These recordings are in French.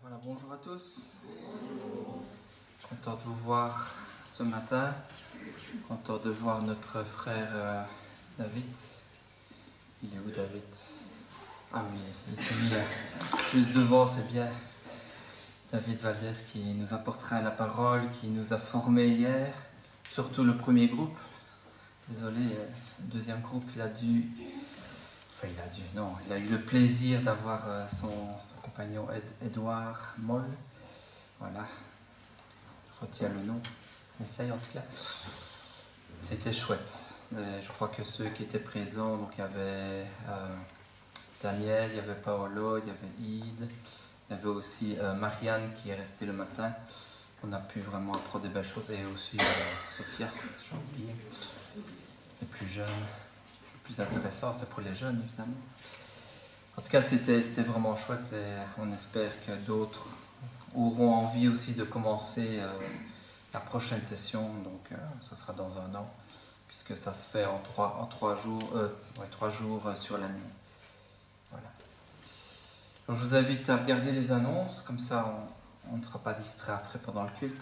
Voilà, bonjour à tous. Content de vous voir ce matin. Content de voir notre frère David. Il est où, David? Ah oui, il s'est mis juste devant, c'est bien. David Valdez qui nous apportera la parole, qui nous a formés hier, surtout le premier groupe. Désolé, le deuxième groupe, il a eu le plaisir d'avoir son compagnon Edouard Moll. Voilà, je retiens le nom, essaye en tout cas. C'était chouette. Mais je crois que ceux qui étaient présents, donc il y avait Daniel, il y avait Paolo, il y avait Ide, il y avait aussi Marianne qui est restée le matin. On a pu vraiment apprendre des belles choses, et aussi Sophia, j'ai oublié, les plus jeunes. Le plus intéressant, c'est pour les jeunes évidemment. En tout cas, c'était vraiment chouette, et on espère que d'autres auront envie aussi de commencer la prochaine session, donc ce sera dans un an, puisque ça se fait en trois jours sur l'année. Voilà. Donc, je vous invite à regarder les annonces, comme ça on ne sera pas distrait après pendant le culte.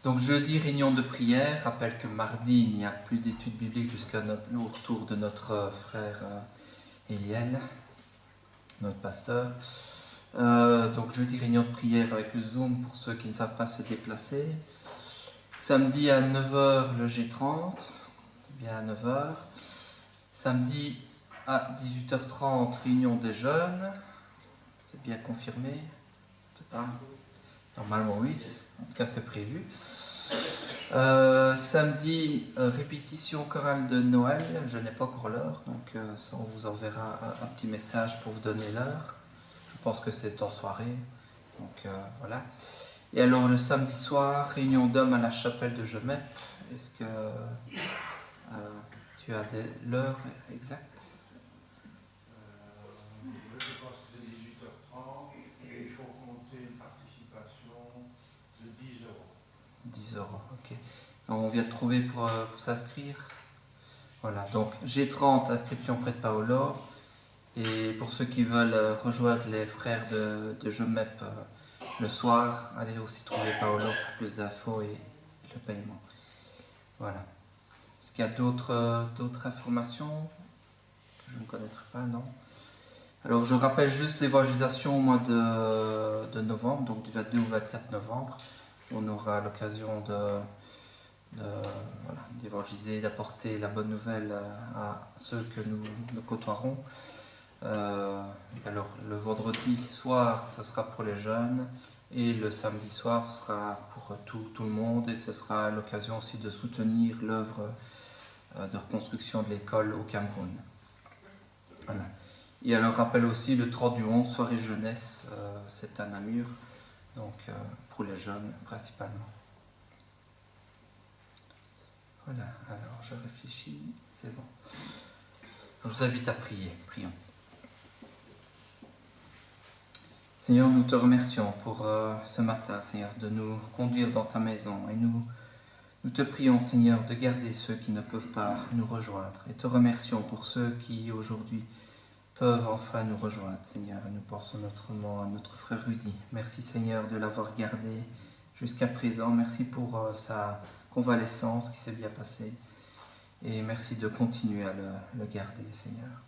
Donc jeudi, réunion de prière. Rappelle que mardi, il n'y a plus d'études bibliques jusqu'à au retour de notre frère Eliel, notre pasteur. Donc jeudi, réunion de prière avec le Zoom pour ceux qui ne savent pas se déplacer. Samedi à 9h, le G30, bien à 9h. Samedi à 18h30, réunion des jeunes. C'est bien confirmé? Normalement oui, en tout cas c'est prévu. Samedi, répétition chorale de Noël. Je n'ai pas encore l'heure, donc ça, on vous enverra un petit message pour vous donner l'heure. Je pense que c'est en soirée, donc voilà. Et alors le samedi soir, réunion d'hommes à la chapelle de Gemep. Est-ce que tu as l'heure exacte? Je pense que c'est 18h30 et il faut compter une participation de 10 €. 10 €, ok. On vient de trouver pour s'inscrire. Voilà, donc G30, inscription près de Paolo. Et pour ceux qui veulent rejoindre les frères de Gemep le soir, allez aussi trouver Paolo pour plus d'infos et le paiement. Voilà. Est-ce qu'il y a d'autres informations? Je ne connaîtrai pas, non. Alors je rappelle juste l'évangélisation au mois de novembre, donc du 22 au 24 novembre. On aura l'occasion d'évangéliser, d'apporter la bonne nouvelle à ceux que nous côtoierons. Alors le vendredi soir, ce sera pour les jeunes, et le samedi soir, ce sera pour tout le monde, et ce sera l'occasion aussi de soutenir l'œuvre de reconstruction de l'école au Cameroun. Voilà. Et alors rappelle aussi le 30 du 11, soirée jeunesse, c'est à Namur, donc pour les jeunes principalement. Voilà, alors je réfléchis, c'est bon. Je vous invite à prier, prions. Seigneur, nous te remercions pour ce matin, Seigneur, de nous conduire dans ta maison, et nous te prions, Seigneur, de garder ceux qui ne peuvent pas nous rejoindre, et te remercions pour ceux qui aujourd'hui peuvent enfin nous rejoindre, Seigneur. Et nous pensons notamment à notre frère Rudy. Merci, Seigneur, de l'avoir gardé jusqu'à présent. Merci pour sa convalescence qui s'est bien passée, et merci de continuer à le garder, Seigneur.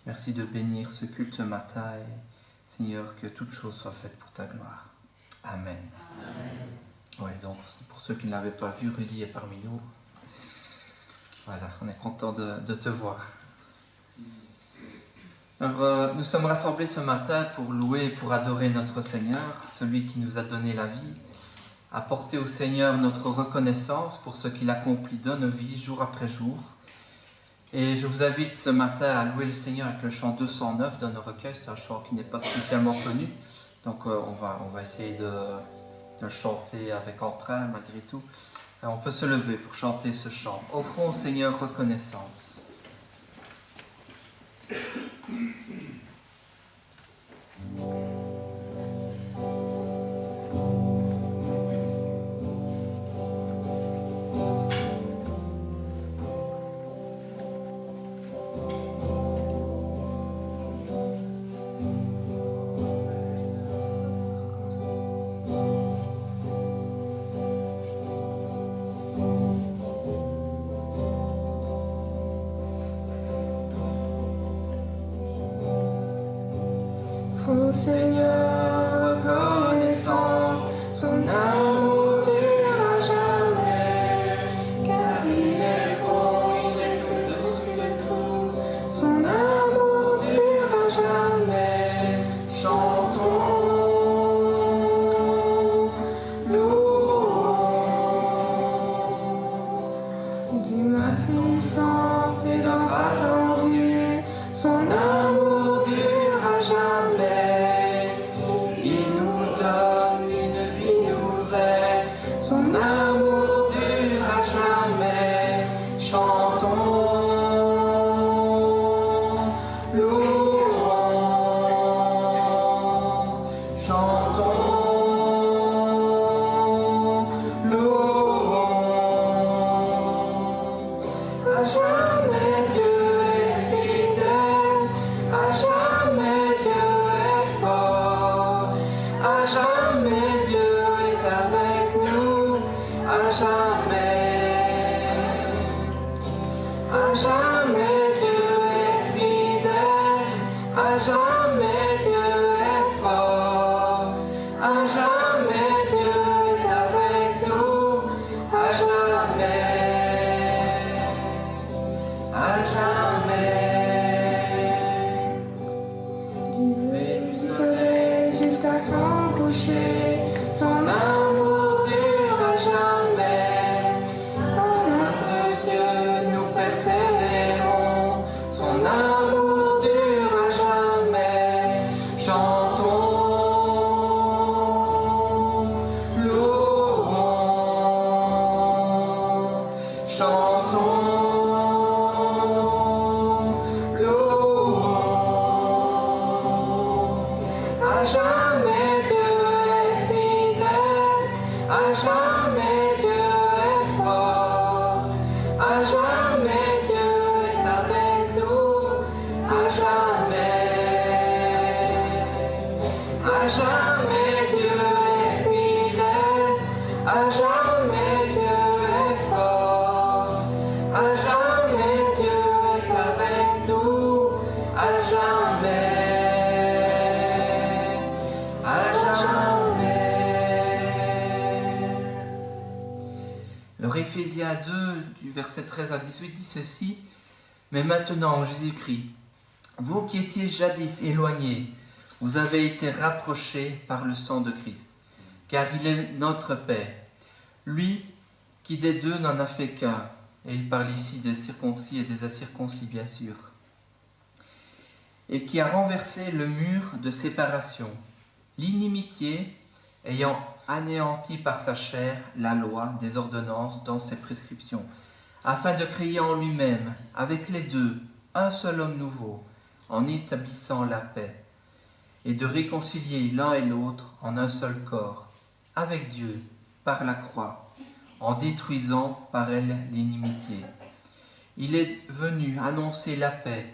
Merci de bénir ce culte matin, et Seigneur, que toute chose soit faite pour ta gloire. Amen. Amen. Oui, donc pour ceux qui ne l'avaient pas vu, Rudy est parmi nous. Voilà, on est content de te voir. Alors, nous sommes rassemblés ce matin pour louer et pour adorer notre Seigneur, celui qui nous a donné la vie, apporter au Seigneur notre reconnaissance pour ce qu'il accomplit dans nos vies, jour après jour. Et je vous invite ce matin à louer le Seigneur avec le chant 209 dans nos recueils. C'est un chant qui n'est pas spécialement connu, donc on va essayer de le chanter avec entrain malgré tout. On peut se lever pour chanter ce chant. Offrons au Seigneur reconnaissance. Ô Seigneur, reconnaissance, son amour durera jamais, car il est bon, il est tout douce, il est tout, son amour durera jamais. Chantons, louons, du mal puissante et d'un attendu, son amour durera jamais. Il nous donne une vie nouvelle, son amour durera jamais. Chantons, louons, chantons, louons. À jamais Dieu est fidèle, à jamais Dieu est fort, à jamais Dieu est avec nous, à jamais. À jamais Dieu est fidèle, à jamais Dieu est fort, à jamais Dieu est avec nous, à jamais. À jamais. Du lever du soleil jusqu'à son coucher, son amour durera jamais. Par notre Dieu, nous persévérons, son amour durera jamais. Chantons, louons, chantons, louons. À jamais Dieu est fidèle, à jamais Dieu est fort, à jamais Dieu est avec nous, à jamais. À jamais Dieu est fidèle, à jamais Dieu est fort, à jamais Dieu est avec nous, à jamais. À jamais. Alors Éphésiens 2, du verset 13 à 18, dit ceci: Mais maintenant, Jésus-Christ, vous qui étiez jadis éloignés, vous avez été rapprochés par le sang de Christ, car il est notre paix. Lui qui des deux n'en a fait qu'un, et il parle ici des circoncis et des incirconcis bien sûr, et qui a renversé le mur de séparation, l'inimitié ayant anéanti par sa chair la loi des ordonnances dans ses prescriptions, afin de créer en lui-même, avec les deux, un seul homme nouveau, en établissant la paix, et de réconcilier l'un et l'autre en un seul corps, avec Dieu, par la croix, en détruisant par elle l'inimitié. Il est venu annoncer la paix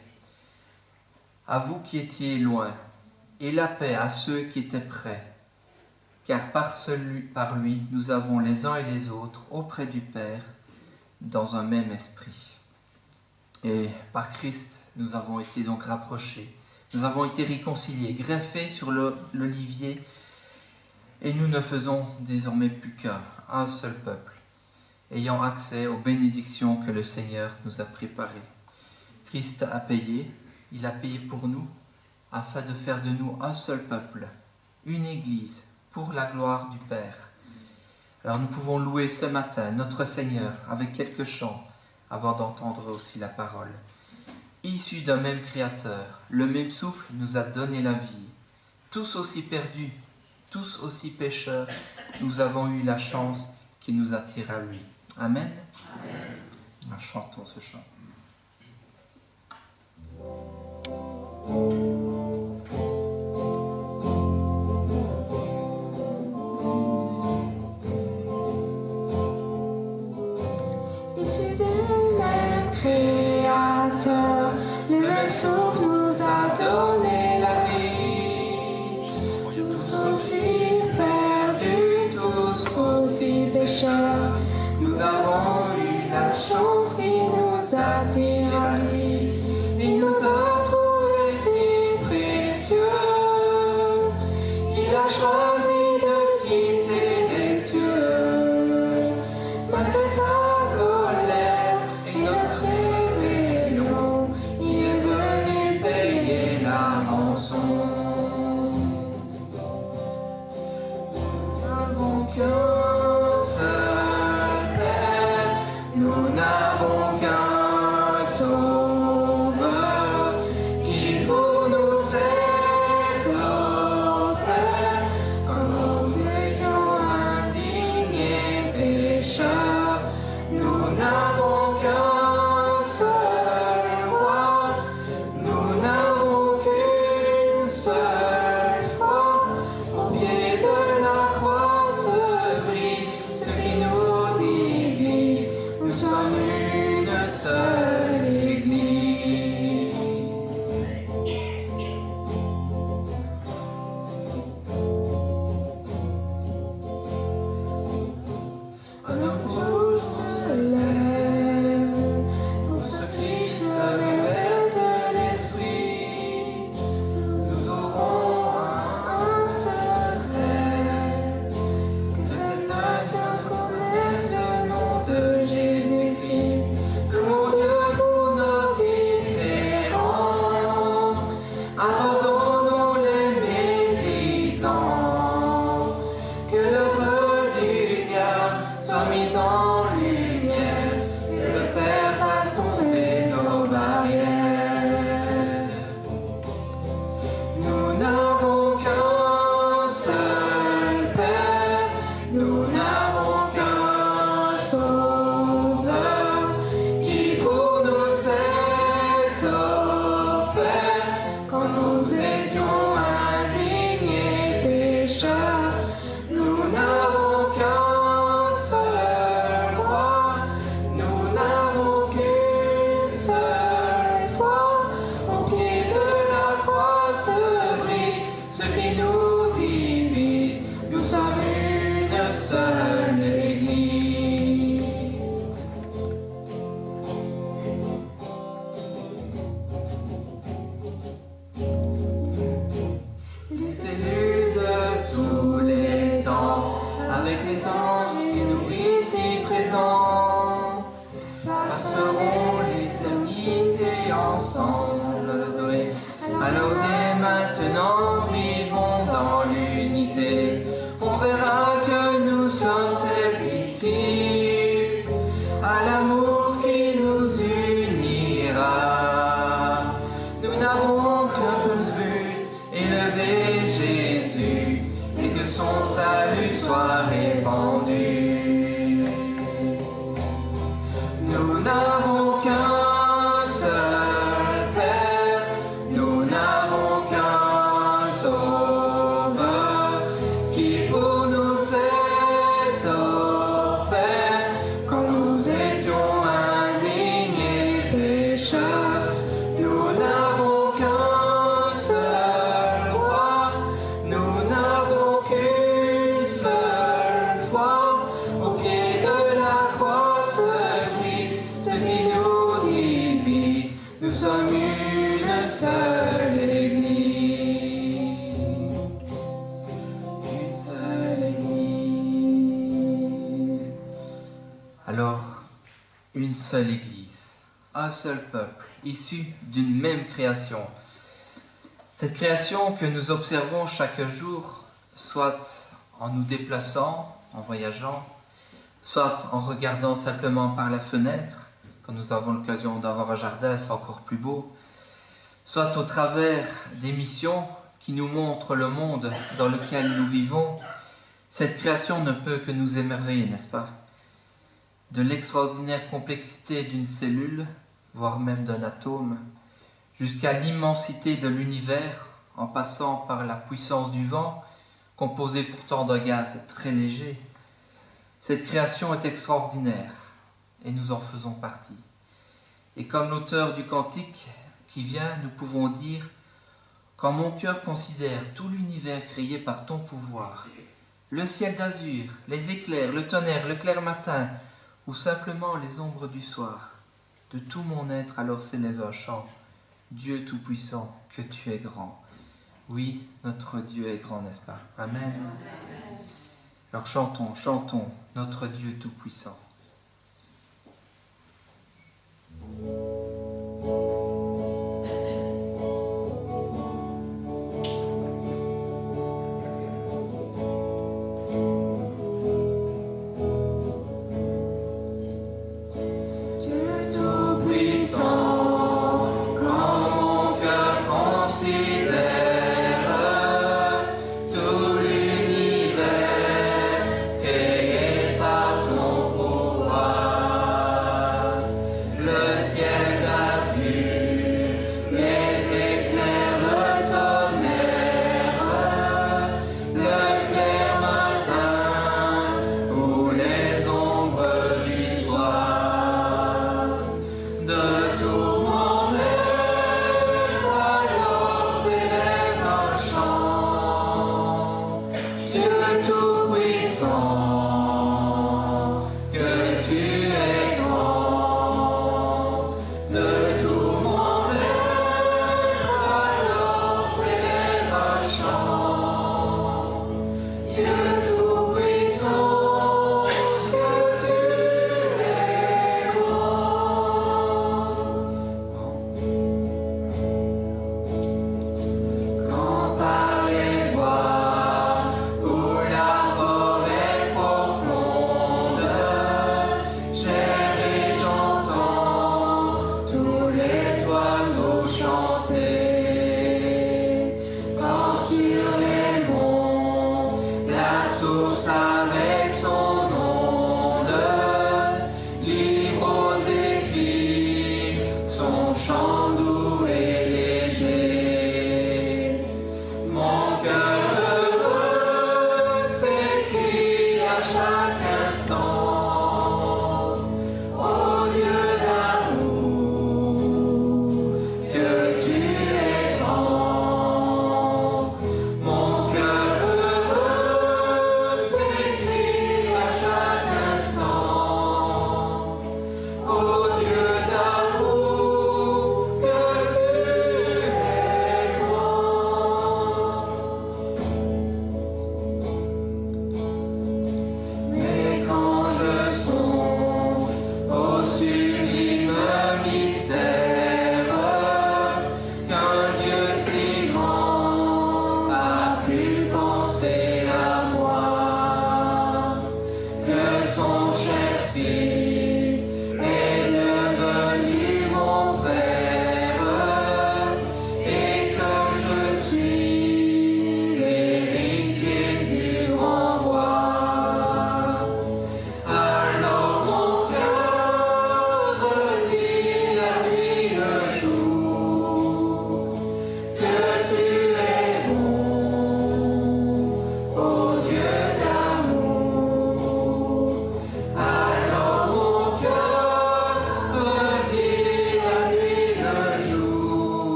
à vous qui étiez loin, et la paix à ceux qui étaient près, car par lui, nous avons les uns et les autres auprès du Père, dans un même esprit. Et par Christ, nous avons été donc rapprochés, nous avons été réconciliés, greffés sur l'olivier, et nous ne faisons désormais plus qu'un seul peuple, ayant accès aux bénédictions que le Seigneur nous a préparées. Christ a payé, il a payé pour nous, afin de faire de nous un seul peuple, une Église, pour la gloire du Père. Alors nous pouvons louer ce matin notre Seigneur avec quelques chants, avant d'entendre aussi la parole. Issus d'un même Créateur, le même souffle nous a donné la vie. Tous aussi perdus, tous aussi pécheurs, nous avons eu la chance qui nous attire à lui. Amen. Amen. Alors, chantons ce chant. Issus du même Créateur, le même souffle nous a donné la vie. Tous aussi perdus, tous aussi pécheurs, nous avons eu la chance qui nous a ensemble. Alors dès maintenant, vivons dans l'unité. On verra que nous sommes ses disciples, à l'amour qui nous unira. Nous n'avons qu'un seul but, élever Jésus, et que son salut soit répandu. Nous n'avons qu'un seul Père, nous n'avons qu'un Sauveur, qui pour nous s'est offert quand nous étions indignes et pécheurs. Nous n'avons qu'un seul roi, nous n'avons qu'une seule foi. Au pied de la croix se brise ce qui nous limite. Nous sommes une seule Église. Une seule Église. Alors, une seule Église, un seul peuple, issu d'une même création. Cette création que nous observons chaque jour, soit en nous déplaçant, en voyageant, soit en regardant simplement par la fenêtre, quand nous avons l'occasion d'avoir un jardin, c'est encore plus beau, soit au travers d'émissions qui nous montrent le monde dans lequel nous vivons. Cette création ne peut que nous émerveiller, n'est-ce pas? De l'extraordinaire complexité d'une cellule, voire même d'un atome, jusqu'à l'immensité de l'univers, en passant par la puissance du vent, composé pourtant d'un gaz très léger. Cette création est extraordinaire, et nous en faisons partie. Et comme l'auteur du cantique qui vient, nous pouvons dire « Quand mon cœur considère tout l'univers créé par ton pouvoir, le ciel d'azur, les éclairs, le tonnerre, le clair matin, ou simplement les ombres du soir, de tout mon être alors s'élève un chant. Dieu Tout-Puissant, que tu es grand. » Oui, notre Dieu est grand, n'est-ce pas? Amen. Alors chantons, chantons, notre Dieu Tout-Puissant. Le ciel d'azur.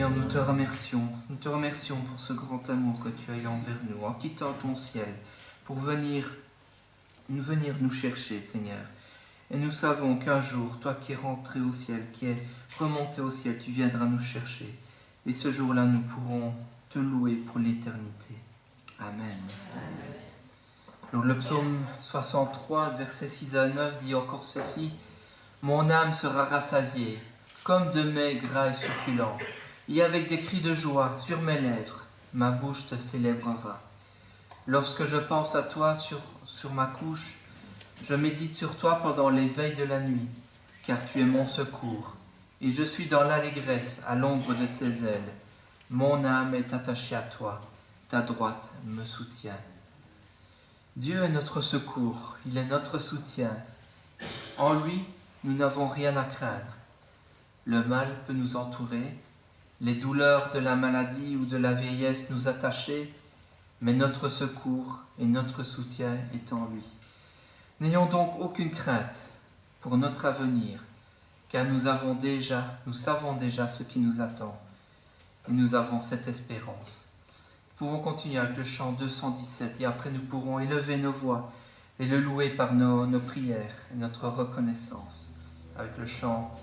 Seigneur, nous te remercions. Nous te remercions pour ce grand amour que tu as eu envers nous, en quittant ton ciel, pour venir nous chercher, Seigneur. Et nous savons qu'un jour, toi qui es rentré au ciel, qui es remonté au ciel, tu viendras nous chercher. Et ce jour-là, nous pourrons te louer pour l'éternité. Amen. Alors, le psaume 63, versets 6 à 9, dit encore ceci. « Mon âme sera rassasiée, comme de mets gras et succulents, et avec des cris de joie sur mes lèvres, ma bouche te célébrera. Lorsque je pense à toi sur ma couche, je médite sur toi pendant les veilles de la nuit, car tu es mon secours, et je suis dans l'allégresse à l'ombre de tes ailes. Mon âme est attachée à toi, ta droite me soutient. » Dieu est notre secours, il est notre soutien. En lui, nous n'avons rien à craindre. Le mal peut nous entourer, les douleurs de la maladie ou de la vieillesse nous attacher, mais notre secours et notre soutien est en lui. N'ayons donc aucune crainte pour notre avenir, car nous savons déjà ce qui nous attend, et nous avons cette espérance. Nous pouvons continuer avec le chant 217, et après nous pourrons élever nos voix et le louer par nos prières et notre reconnaissance, avec le chant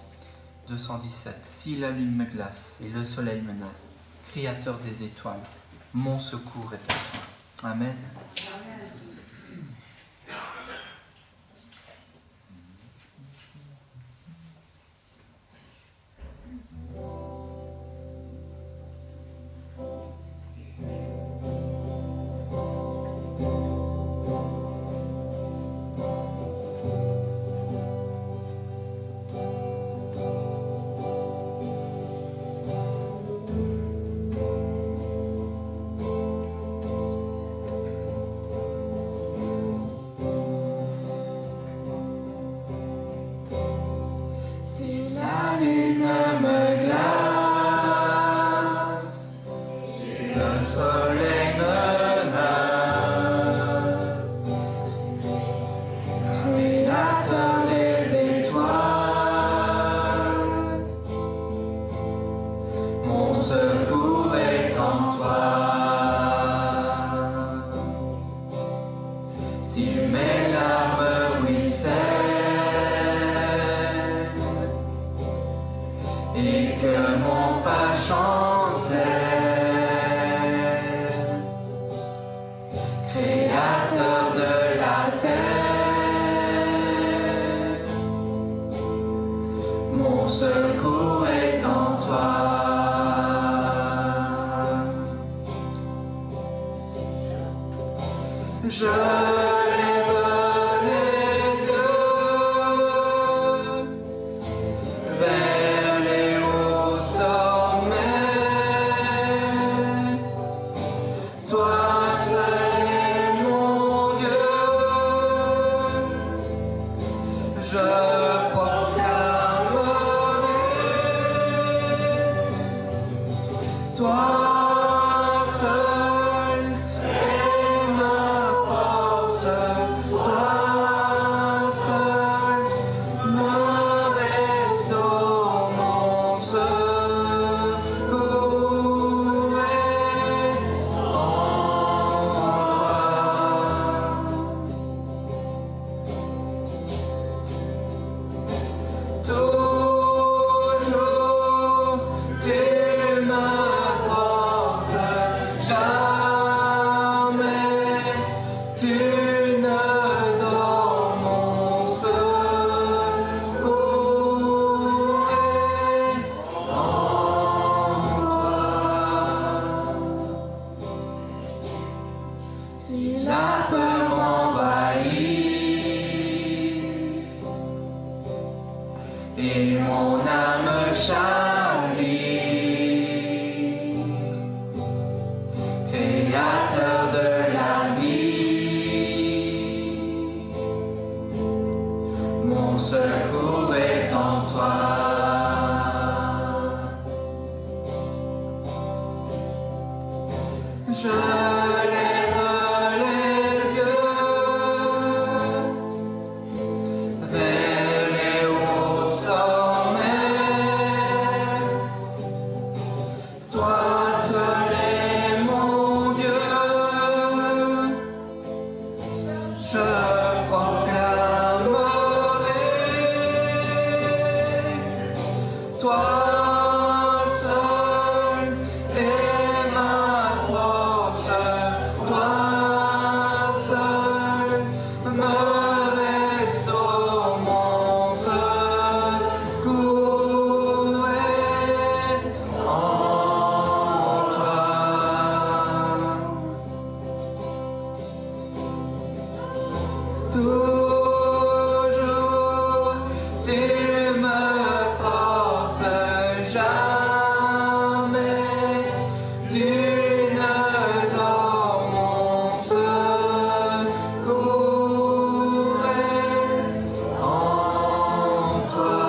217. Si la lune me glace et le soleil menace, Créateur des étoiles, mon secours est à toi. Amen. Toujours tu me jamais d'une dans mon secours est en toi.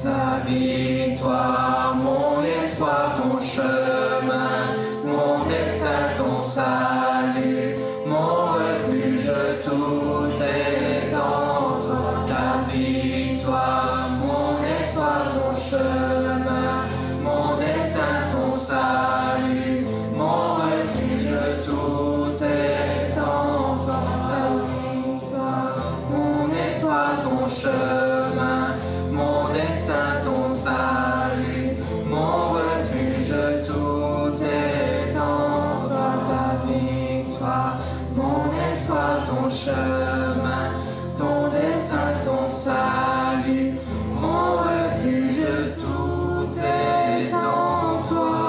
Ta victoire, mon espoir, ton chemin, mon destin, ton salut, mon refuge, tout est en toi. Ta victoire, mon espoir, ton chemin, mon destin, ton salut, mon refuge, tout est en toi. Ta victoire, mon espoir, ton chemin, mon destin, ton salut, mon refuge, tout est en toi. Ta victoire, mon espoir, ton chemin, ton destin, ton salut, mon refuge, tout est en toi.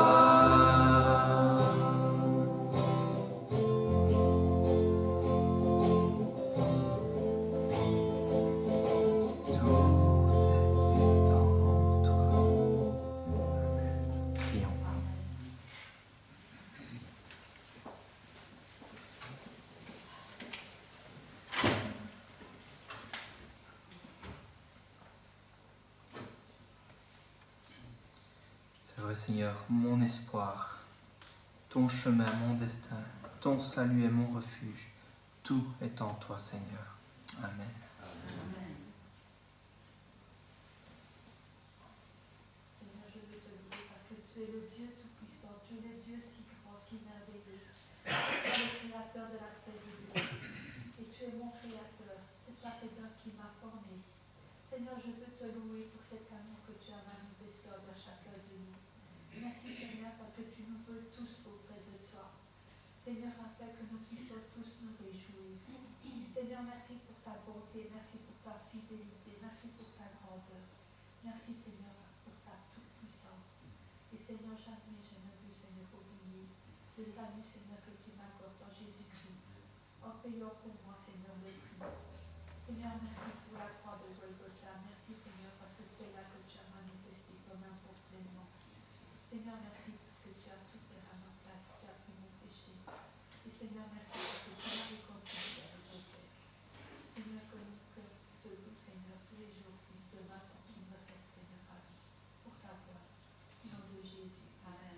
C'est vrai, Seigneur, mon espoir, ton chemin, mon destin, ton salut et mon refuge, tout est en toi, Seigneur. Amen. Seigneur, je veux te louer parce que tu es le Dieu tout-puissant, tu es le Dieu si grand, si merveilleux. Tu es le créateur de la terre et du ciel. Et tu es mon créateur. C'est toi, Seigneur, qui m'as formé. Seigneur, je veux te louer pour cet amour que tu as manifesté envers chacun de nous. Merci, Seigneur, parce que tu nous veux tous auprès de toi. Seigneur, afin que nous puissions tous nous réjouir. Seigneur, merci pour ta bonté, merci pour ta fidélité, merci pour ta grandeur. Merci, Seigneur, pour ta toute-puissance. Et Seigneur, jamais je ne veux, Seigneur, oublier le salut, Seigneur, que tu m'accordes en Jésus-Christ, en payant pour moi, Seigneur, le prix. Seigneur, merci pour la croix de Golgotha. Merci, Seigneur, parce que c'est là que tu as manifesté ton amour pleinement. Seigneur, merci parce que tu as souffert à ma place, tu as pris mon péché. Et Seigneur, merci parce que tu m'as réconcilié avec ton Père. Seigneur, que nous te louons, Seigneur, tous les jours, puis demain, pour qu'il me reste, Seigneur, à vie, pour ta gloire. Au nom de Jésus. Amen.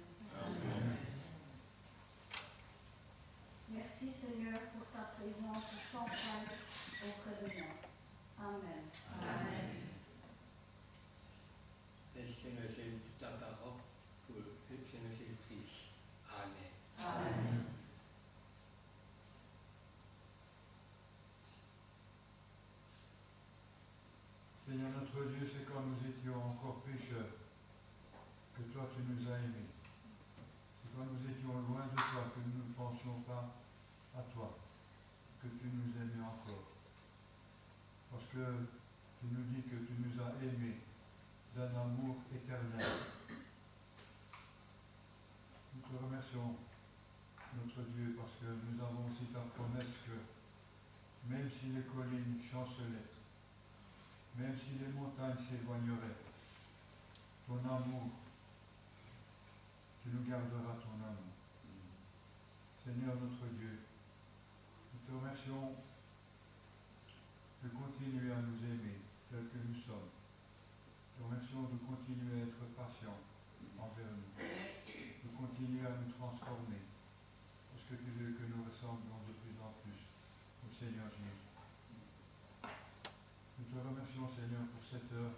Merci Seigneur pour ta présence sans fin auprès de moi. Amen. Amen. Seigneur, j'aime toute ta parole pour Seigneur Jésus-Christ. Amen. Amen. Seigneur notre Dieu, c'est quand nous étions encore pécheurs que toi tu nous as aimés. C'est quand nous étions loin de toi que nous ne pensions pas à toi, que tu nous aimais encore. Parce que tu nous dis que tu nous as aimés d'un amour éternel. Nous te remercions, notre Dieu, parce que nous avons aussi ta promesse que même si les collines chancelaient, même si les montagnes s'éloigneraient, ton amour, tu nous garderas ton amour. Seigneur notre Dieu, nous te remercions de continuer à nous aimer tels que nous sommes. Nous te remercions de continuer à être patient envers nous, de continuer à nous transformer, parce que tu veux que nous ressemblions de plus en plus au Seigneur Jésus. Nous te remercions, Seigneur, pour cette heure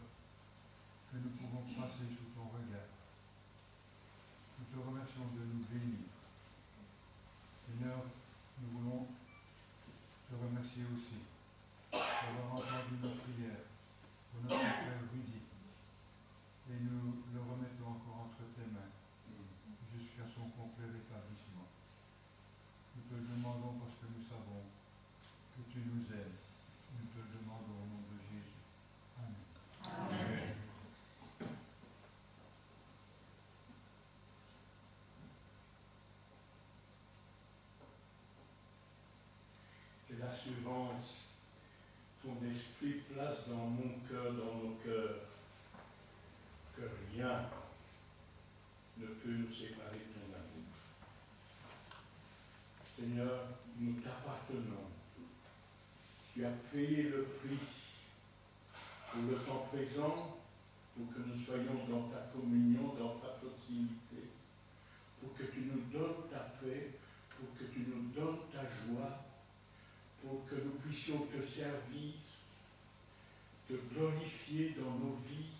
que nous pouvons passer sous ton regard. Nous te remercions de nous bénir. Seigneur, nous voulons te remercier aussi d'avoir entendu nos prières pour notre frère Rudy. Et nous le remettons encore entre tes mains jusqu'à son complet rétablissement. Nous te le demandons parce que nous savons que tu nous aimes. Nous te le demandons au nom de Jésus. Amen. Amen. Et la suivante ton esprit place dans mon cœur, dans nos cœurs, que rien ne peut nous séparer de ton amour. Seigneur, nous t'appartenons. Tu as payé le prix pour le temps présent, pour que nous soyons dans ta communion, dans ta proximité, pour que tu nous donnes ta paix, pour que tu nous donnes ta joie, pour que nous puissions te servir, te glorifier dans nos vies,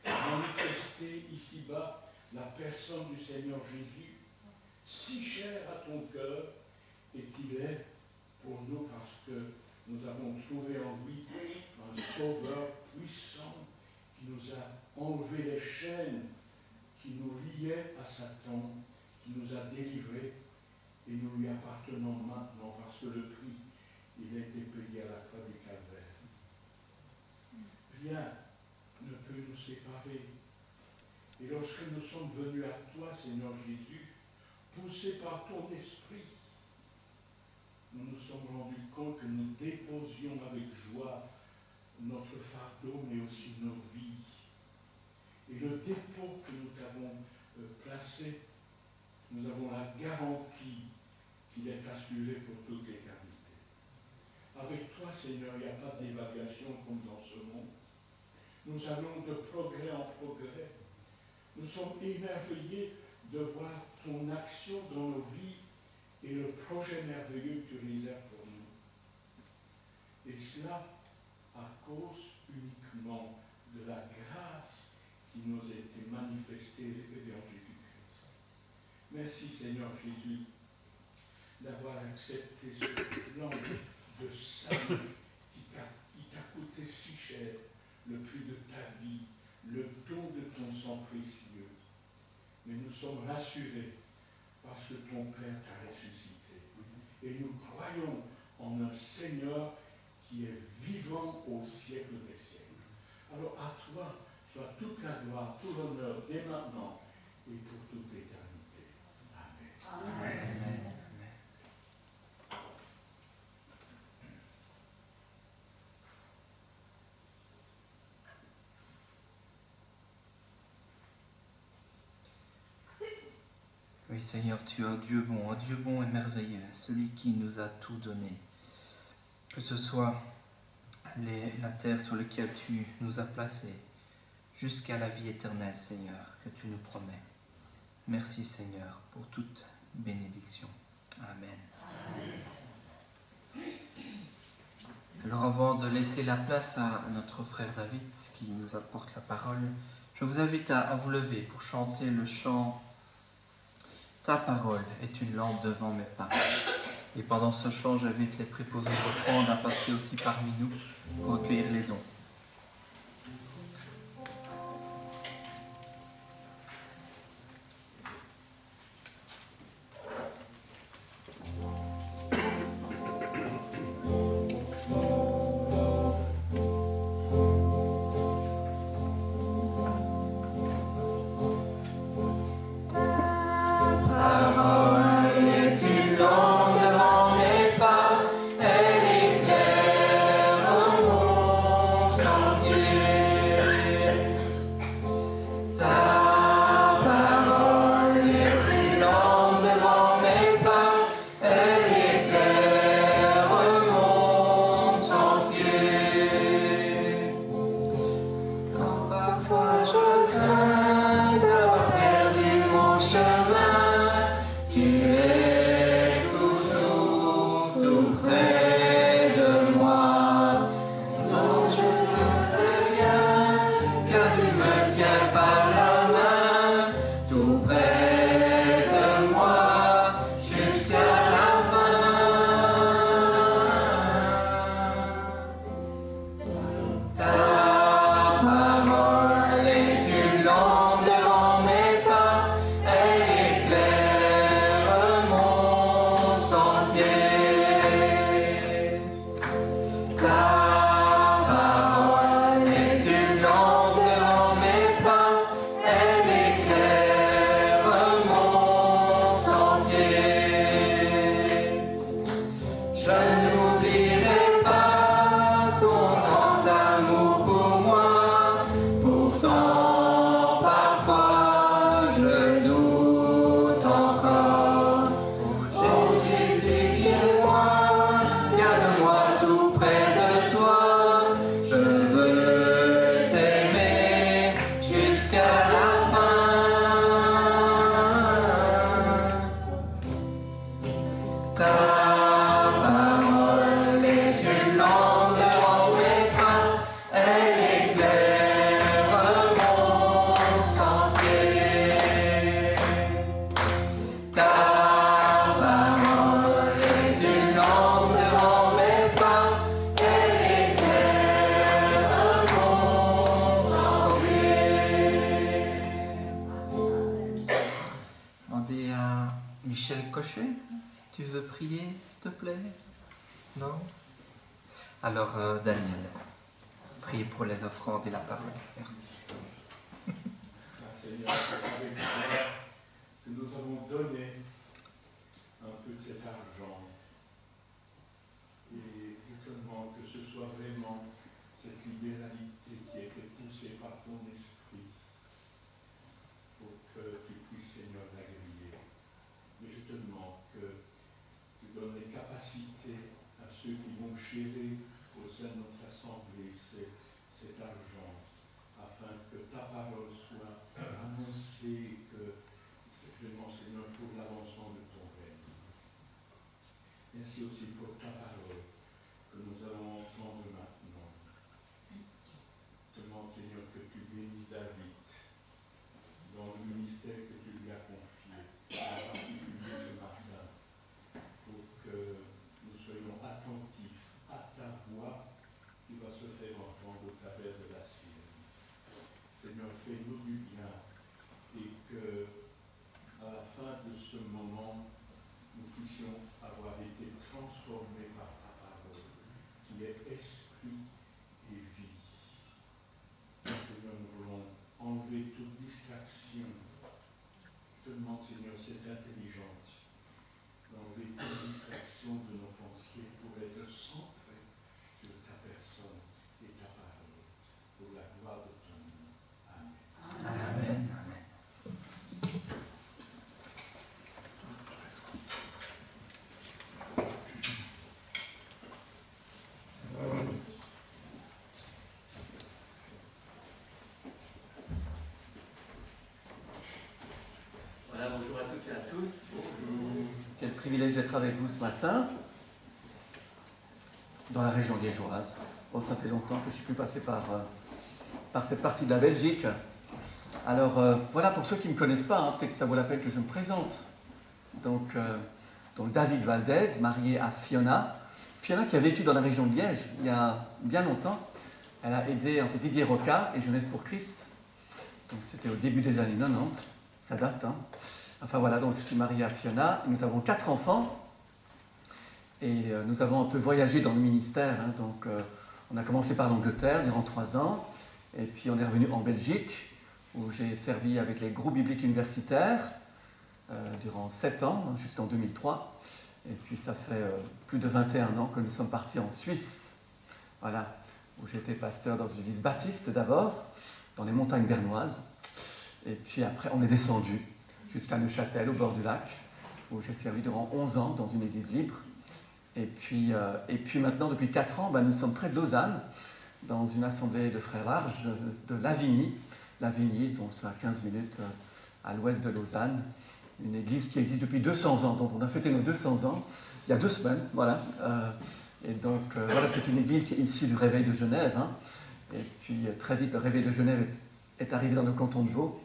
manifester ici-bas la personne du Seigneur Jésus, si cher à ton cœur, et qu'il est pour nous parce que nous avons trouvé en lui un sauveur puissant qui nous a enlevé les chaînes qui nous liaient à Satan, qui nous a délivrés, et nous lui appartenons maintenant parce que le prix, il a été payé à la croix du Calvaire. Rien ne peut nous séparer. Et lorsque nous sommes venus à toi, Seigneur Jésus, poussés par ton esprit, nous nous sommes rendus compte que nous déposions avec joie notre fardeau, mais aussi nos vies. Et le dépôt que nous t'avons placé, nous avons la garantie qu'il est assuré pour toute l'éternité. Avec toi, Seigneur, il n'y a pas d'évaluation comme dans ce monde. Nous allons de progrès en progrès. Nous sommes émerveillés de voir ton action dans nos vies et le projet merveilleux que tu réserves pour nous. Et cela à cause uniquement de la grâce qui nous a été manifestée en Jésus-Christ. Merci Seigneur Jésus d'avoir accepté ce plan de salut qui t'a coûté si cher, le prix de ta vie, le don de ton sang précieux. Mais nous sommes rassurés parce que ton Père t'a ressuscité. Et nous croyons en un Seigneur qui est vivant au siècle des siècles. Alors à toi soit toute la gloire, tout l'honneur dès maintenant et pour toute l'éternité. Amen. Amen. Amen. Oui Seigneur, tu es un Dieu bon et merveilleux, celui qui nous a tout donné. Que ce soit la terre sur laquelle tu nous as placés, jusqu'à la vie éternelle, Seigneur, que tu nous promets. Merci Seigneur pour toute bénédiction. Amen. Amen. Alors avant de laisser la place à notre frère David qui nous apporte la parole, je vous invite à vous lever pour chanter le chant « Ta parole est une lampe devant mes pas ». Et pendant ce chant, j'invite les préposés d'offrande à passer aussi parmi nous pour recueillir les dons. Elle éclaire mon Tu veux prier, s'il te plaît? Non? Alors, Daniel, prie pour les offrandes et la parole. Merci. Seigneur, c'est avec joie que nous avons donné un peu de cet argent. Et je te demande que ce soit vraiment cette libéralité qui a été poussée par ton esprit pour que tu puisses, Seigneur, l'agréer. Mais je te demande que tu donnes les capacités à ceux qui vont gérer au sein de notre assemblée cet argent, afin que ta parole soit annoncée, que c'est vraiment, Seigneur, pour l'avancement de ton règne. Merci aussi pour ta parole que nous allons entendre maintenant. Je demande, Seigneur, que tu bénisses David dans le ministère que tu lui as confié, en particulier ce matin, pour que nous soyons attentifs à ta voix qui va se faire entendre au travers de la sienne. Seigneur, fais-nous du bien et que, à la fin de ce moment, nous puissions avoir été transformés par ta parole, qui est esprit et vie. Seigneur, nous voulons enlever toute distraction. Je te demande, Seigneur, cette intelligence, d'enlever toute distraction de nos pensées pour être centrés sur ta personne et ta parole, pour la gloire de ton nom. Amen. Amen. Voilà, bonjour à toutes et à tous. Quel privilège d'être avec vous ce matin dans la région liégeoise. Bon, ça fait longtemps que je ne suis plus passé par cette partie de la Belgique. Alors voilà, pour ceux qui ne me connaissent pas, hein, peut-être que ça vaut la peine que je me présente. Donc David Valdez, marié à Fiona. Fiona qui a vécu dans la région de Liège il y a bien longtemps. Elle a aidé en fait, Didier Roca et Jeunesse pour Christ. Donc c'était au début des années 90. Ça date, hein. Enfin voilà, donc je suis marié à Fiona. Nous avons 4 enfants. Et nous avons un peu voyagé dans le ministère. Hein. Donc on a commencé par l'Angleterre durant 3 ans. Et puis on est revenu en Belgique, où j'ai servi avec les groupes bibliques universitaires durant 7 ans, jusqu'en 2003. Et puis ça fait plus de 21 ans que nous sommes partis en Suisse. Voilà, où j'étais pasteur dans une église baptiste d'abord, dans les montagnes bernoises. Et puis après, on est descendu jusqu'à Neuchâtel, au bord du lac, où j'ai servi durant 11 ans dans une église libre. Et puis maintenant, depuis 4 ans, nous sommes près de Lausanne, dans une assemblée de frères larges de Lavigny. Lavigny, ils sont à 15 minutes à l'ouest de Lausanne. Une église qui existe depuis 200 ans. Donc on a fêté nos 200 ans il y a 2 semaines, voilà. Et donc voilà, c'est une église qui est issue du réveil de Genève. Hein. Et puis très vite, le réveil de Genève est arrivé dans le canton de Vaud.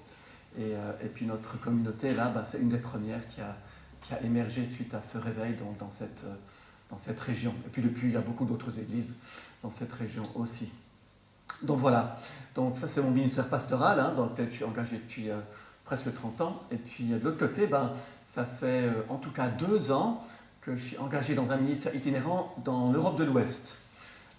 Et puis notre communauté, là, c'est une des premières qui a émergé suite à ce réveil donc, dans cette région. Et puis depuis, il y a beaucoup d'autres églises dans cette région aussi. Donc voilà, donc ça c'est mon ministère pastoral, hein, dans lequel je suis engagé depuis presque 30 ans. Et puis de l'autre côté, ça fait en tout cas 2 ans que je suis engagé dans un ministère itinérant dans l'Europe de l'Ouest.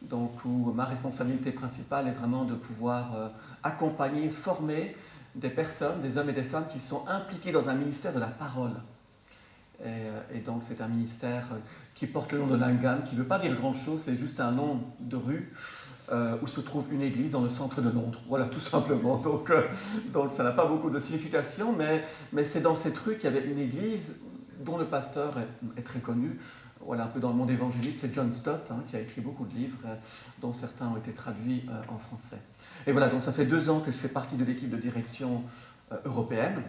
Donc où ma responsabilité principale est vraiment de pouvoir accompagner, former des personnes, des hommes et des femmes qui sont impliqués dans un ministère de la parole. Et donc c'est un ministère qui porte le nom de Lingam, qui ne veut pas dire grand-chose, c'est juste un nom de rue où se trouve une église dans le centre de Londres. Voilà, tout simplement. Donc ça n'a pas beaucoup de signification, mais c'est dans cette rue qu'il y avait une église dont le pasteur est très connu. Voilà, un peu dans le monde évangélique, c'est John Stott, hein, qui a écrit beaucoup de livres, dont certains ont été traduits en français. Et voilà, donc ça fait 2 ans que je fais partie de l'équipe de direction européenne,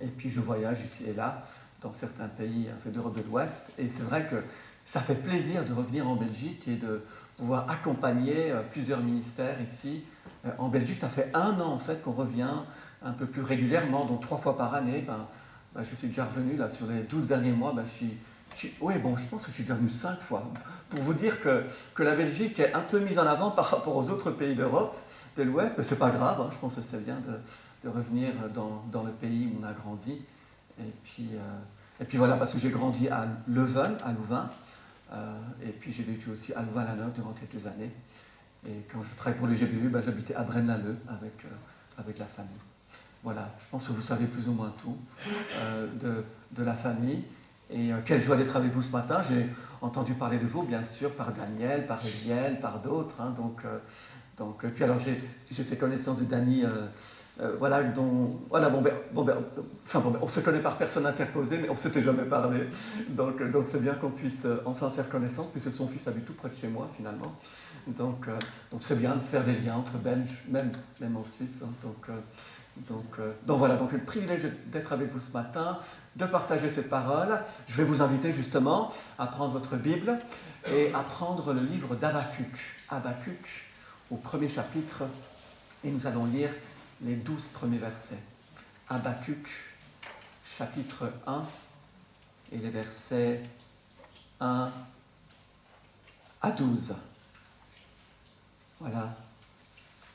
et puis je voyage ici et là, dans certains pays d'Europe de l'Ouest, et c'est vrai que ça fait plaisir de revenir en Belgique et de pouvoir accompagner plusieurs ministères ici. En Belgique, ça fait 1 an en fait qu'on revient un peu plus régulièrement, donc 3 fois par année. Je suis déjà revenu là sur les 12 derniers mois, je pense que je suis déjà venu 5 fois. Pour vous dire que la Belgique est un peu mise en avant par rapport aux autres pays d'Europe, de l'Ouest, mais c'est pas grave, hein, je pense que c'est bien de revenir dans le pays où on a grandi. Et puis Et puis voilà, parce que j'ai grandi à Leuven, à Louvain, et puis j'ai vécu aussi à Louvain-la-Neuve durant quelques années. Et quand je travaillais pour le GBU, j'habitais à Braine-l'Alleud avec la famille. Voilà, je pense que vous savez plus ou moins tout de la famille. Et quelle joie d'être avec vous ce matin. J'ai entendu parler de vous, bien sûr, par Daniel, par Eliel, par d'autres. Hein, et puis alors j'ai fait connaissance de Dany, on se connaît par personne interposée, mais on ne s'était jamais parlé. Donc c'est bien qu'on puisse enfin faire connaissance, puisque son fils habite tout près de chez moi, finalement. Donc c'est bien de faire des liens entre Belges, même en Suisse. Hein, donc voilà, donc le privilège d'être avec vous ce matin, de partager ces paroles. Je vais vous inviter justement à prendre votre Bible et à prendre le livre d'Habacuc. Habacuc, au premier chapitre, et nous allons lire les 12 premiers versets. Habacuc, chapitre 1, et les versets 1 à 12. Voilà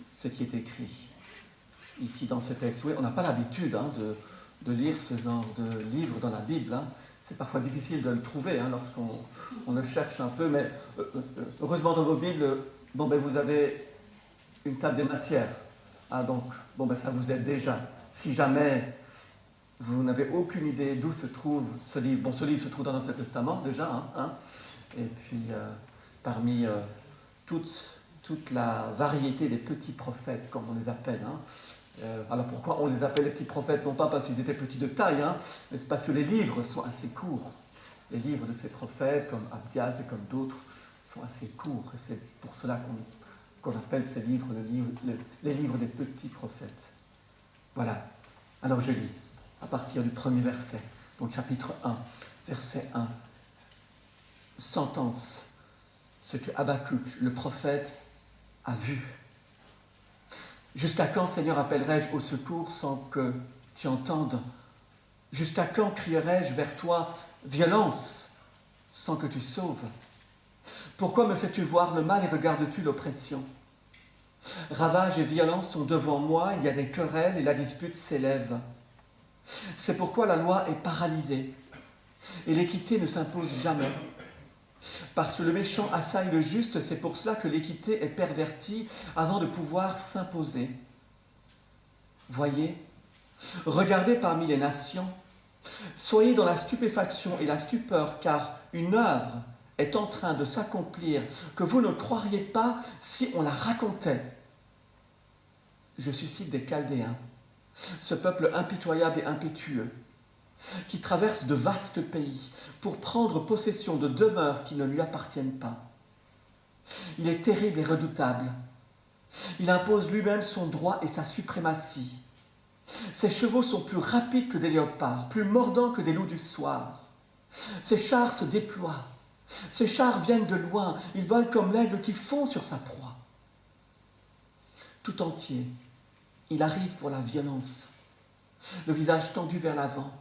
ce qui est écrit ici dans ce texte. Oui, on n'a pas l'habitude de lire ce genre de livre dans la Bible. Hein. C'est parfois difficile de le trouver lorsqu'on le cherche un peu, mais heureusement dans vos Bibles, vous avez une table des matières. Ah, donc, ça vous aide déjà. Si jamais vous n'avez aucune idée d'où se trouve ce livre, ce livre se trouve dans l'Ancien Testament déjà, et puis parmi toute la variété des petits prophètes, comme on les appelle. Alors pourquoi on les appelle les petits prophètes? Non pas parce qu'ils étaient petits de taille, mais c'est parce que les livres sont assez courts. Les livres de ces prophètes, comme Abdias et comme d'autres, sont assez courts. Et c'est pour cela qu'on appelle ces livres les livres des petits prophètes. Voilà. Alors je lis à partir du premier verset, donc chapitre 1, verset 1. Sentence, ce que Habacuc, le prophète, a vu. Jusqu'à quand, Seigneur, appellerai-je au secours sans que tu entendes? Jusqu'à quand crierai-je vers toi violence sans que tu sauves? Pourquoi me fais-tu voir le mal et regardes-tu l'oppression? Ravage et violence sont devant moi, il y a des querelles et la dispute s'élève. C'est pourquoi la loi est paralysée et l'équité ne s'impose jamais. Parce que le méchant assaille le juste, c'est pour cela que l'équité est pervertie avant de pouvoir s'imposer. Voyez, regardez parmi les nations, soyez dans la stupéfaction et la stupeur, car une œuvre est en train de s'accomplir que vous ne croiriez pas si on la racontait. Je suscite des Chaldéens, ce peuple impitoyable et impétueux, qui traverse de vastes pays pour prendre possession de demeures qui ne lui appartiennent pas. Il est terrible et redoutable. Il impose lui-même son droit et sa suprématie. Ses chevaux sont plus rapides que des léopards, plus mordants que des loups du soir. Ses chars se déploient. Ses chars viennent de loin. Ils volent comme l'aigle qui fond sur sa proie. Tout entier, il arrive pour la violence, le visage tendu vers l'avant.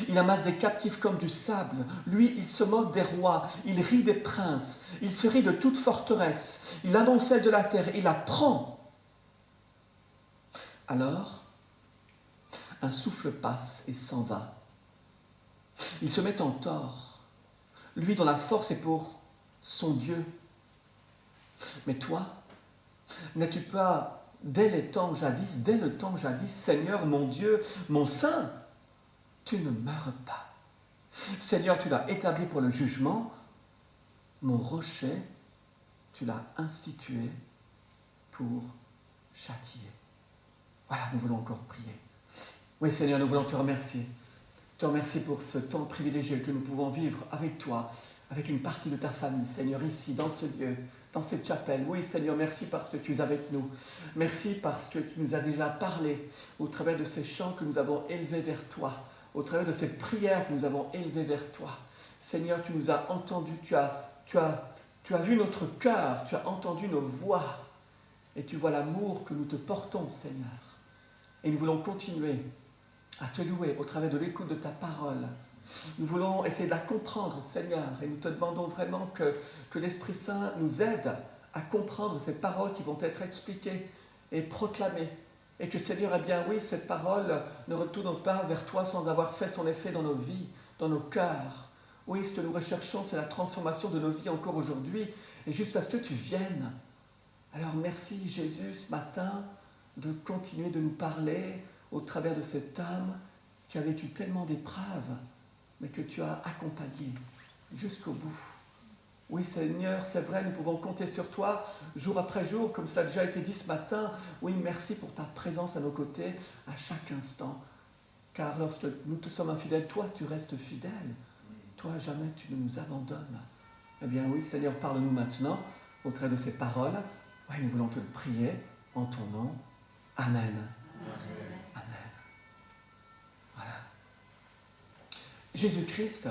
Il amasse des captifs comme du sable. Lui, il se moque des rois, il rit des princes, il se rit de toute forteresse, il amoncelle de la terre, il la prend. Alors, un souffle passe et s'en va. Il se met en tort, lui dont la force est pour son Dieu. Mais toi, n'es-tu pas, dès le temps jadis, Seigneur mon Dieu, mon Saint, tu ne meurs pas. Seigneur, tu l'as établi pour le jugement. Mon rocher, tu l'as institué pour châtier. Voilà, nous voulons encore prier. Oui, Seigneur, nous voulons te remercier. Te remercier pour ce temps privilégié que nous pouvons vivre avec toi, avec une partie de ta famille, Seigneur, ici, dans ce lieu, dans cette chapelle. Oui, Seigneur, merci parce que tu es avec nous. Merci parce que tu nous as déjà parlé au travers de ces chants que nous avons élevés vers toi, au travers de ces prières que nous avons élevées vers toi. Seigneur, tu nous as entendus, tu as vu notre cœur, tu as entendu nos voix, et tu vois l'amour que nous te portons, Seigneur. Et nous voulons continuer à te louer au travers de l'écoute de ta parole. Nous voulons essayer de la comprendre, Seigneur, et nous te demandons vraiment que l'Esprit Saint nous aide à comprendre ces paroles qui vont être expliquées et proclamées. Et que, Seigneur, eh bien oui, cette parole ne retourne pas vers toi sans avoir fait son effet dans nos vies, dans nos cœurs. Oui, ce que nous recherchons, c'est la transformation de nos vies encore aujourd'hui, et juste à ce que tu viennes. Alors merci Jésus ce matin de continuer de nous parler au travers de cette âme qui a vécu tellement d'épreuves, mais que tu as accompagné jusqu'au bout. Oui Seigneur, c'est vrai, nous pouvons compter sur toi jour après jour, comme cela a déjà été dit ce matin. Oui, merci pour ta présence à nos côtés à chaque instant. Car lorsque nous te sommes infidèles, toi tu restes fidèle. Toi jamais tu ne nous abandonnes. Eh bien oui Seigneur, parle-nous maintenant au travers de ces paroles. Oui, nous voulons te le prier en ton nom. Amen. Amen. Voilà. Jésus-Christ,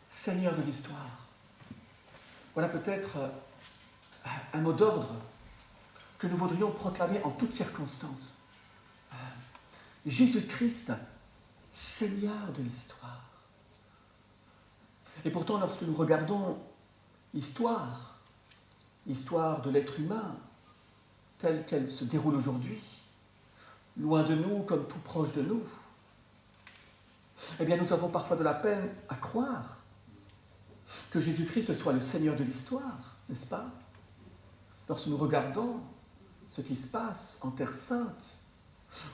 Seigneur de l'histoire. Voilà peut-être un mot d'ordre que nous voudrions proclamer en toutes circonstances. Jésus-Christ, Seigneur de l'histoire. Et pourtant, lorsque nous regardons l'histoire de l'être humain, telle qu'elle se déroule aujourd'hui, loin de nous comme tout proche de nous, eh bien nous avons parfois de la peine à croire que Jésus-Christ soit le Seigneur de l'histoire, n'est-ce pas? Lorsque nous regardons ce qui se passe en Terre Sainte,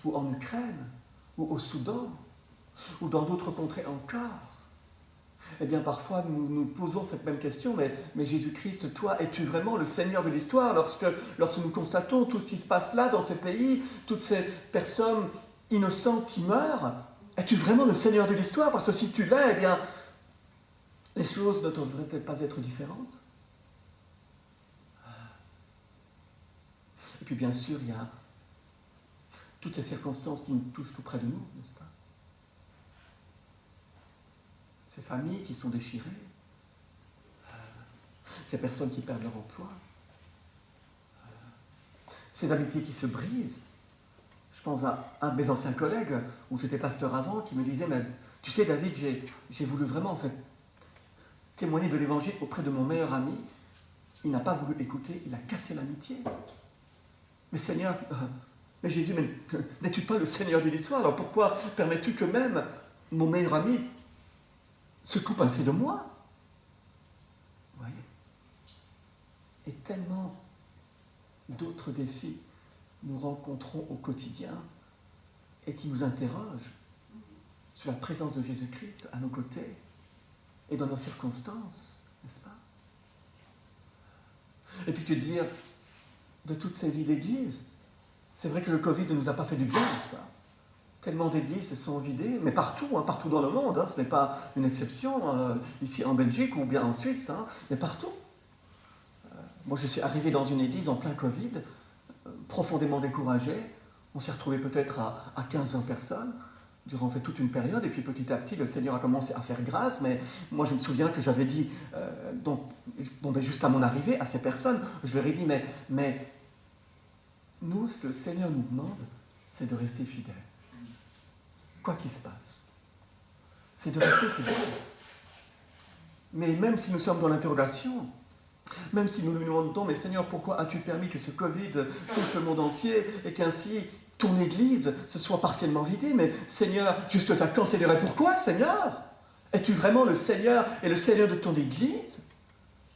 ou en Ukraine, ou au Soudan, ou dans d'autres contrées encore, eh bien parfois nous nous posons cette même question, mais Jésus-Christ, toi, es-tu vraiment le Seigneur de l'histoire lorsque nous constatons tout ce qui se passe là, dans ces pays, toutes ces personnes innocentes qui meurent? Es-tu vraiment le Seigneur de l'histoire? Parce que si tu l'es, eh bien, les choses ne devraient-elles pas être différentes? Et puis bien sûr, il y a toutes ces circonstances qui nous touchent tout près de nous, n'est-ce pas? Ces familles qui sont déchirées, ces personnes qui perdent leur emploi, ces amitiés qui se brisent. Je pense à un de mes anciens collègues, où j'étais pasteur avant, qui me disait, mais tu sais David, j'ai voulu vraiment en fait témoigner de l'évangile auprès de mon meilleur ami. Il n'a pas voulu écouter, il a cassé l'amitié. Mais Seigneur, mais Jésus, mais n'es-tu pas le Seigneur de l'histoire? Alors pourquoi permets-tu que même mon meilleur ami se coupe ainsi de moi? Vous voyez? Et tellement d'autres défis nous rencontrons au quotidien et qui nous interrogent sur la présence de Jésus-Christ à nos côtés et dans nos circonstances, n'est-ce pas? Et puis que dire de toutes ces vies d'église? C'est vrai que le Covid ne nous a pas fait du bien, n'est-ce pas? Tellement d'églises se sont vidées, mais partout, partout dans le monde, ce n'est pas une exception, ici en Belgique ou bien en Suisse, mais partout. Moi, je suis arrivé dans une église en plein Covid, profondément découragé. On s'est retrouvé peut-être à 15-20 personnes durant en fait toute une période, et puis petit à petit, le Seigneur a commencé à faire grâce, mais moi, je me souviens que j'avais dit, juste à mon arrivée, à ces personnes, je leur ai dit, mais nous, ce que le Seigneur nous demande, c'est de rester fidèles. Quoi qu'il se passe, c'est de rester fidèles. Mais même si nous sommes dans l'interrogation, même si nous nous demandons, mais Seigneur, pourquoi as-tu permis que ce Covid touche le monde entier et qu'ainsi ton Église se soit partiellement vidée? Mais Seigneur, juste ça, quand c'est pourquoi, Seigneur? Es-tu vraiment le Seigneur et le Seigneur de ton Église?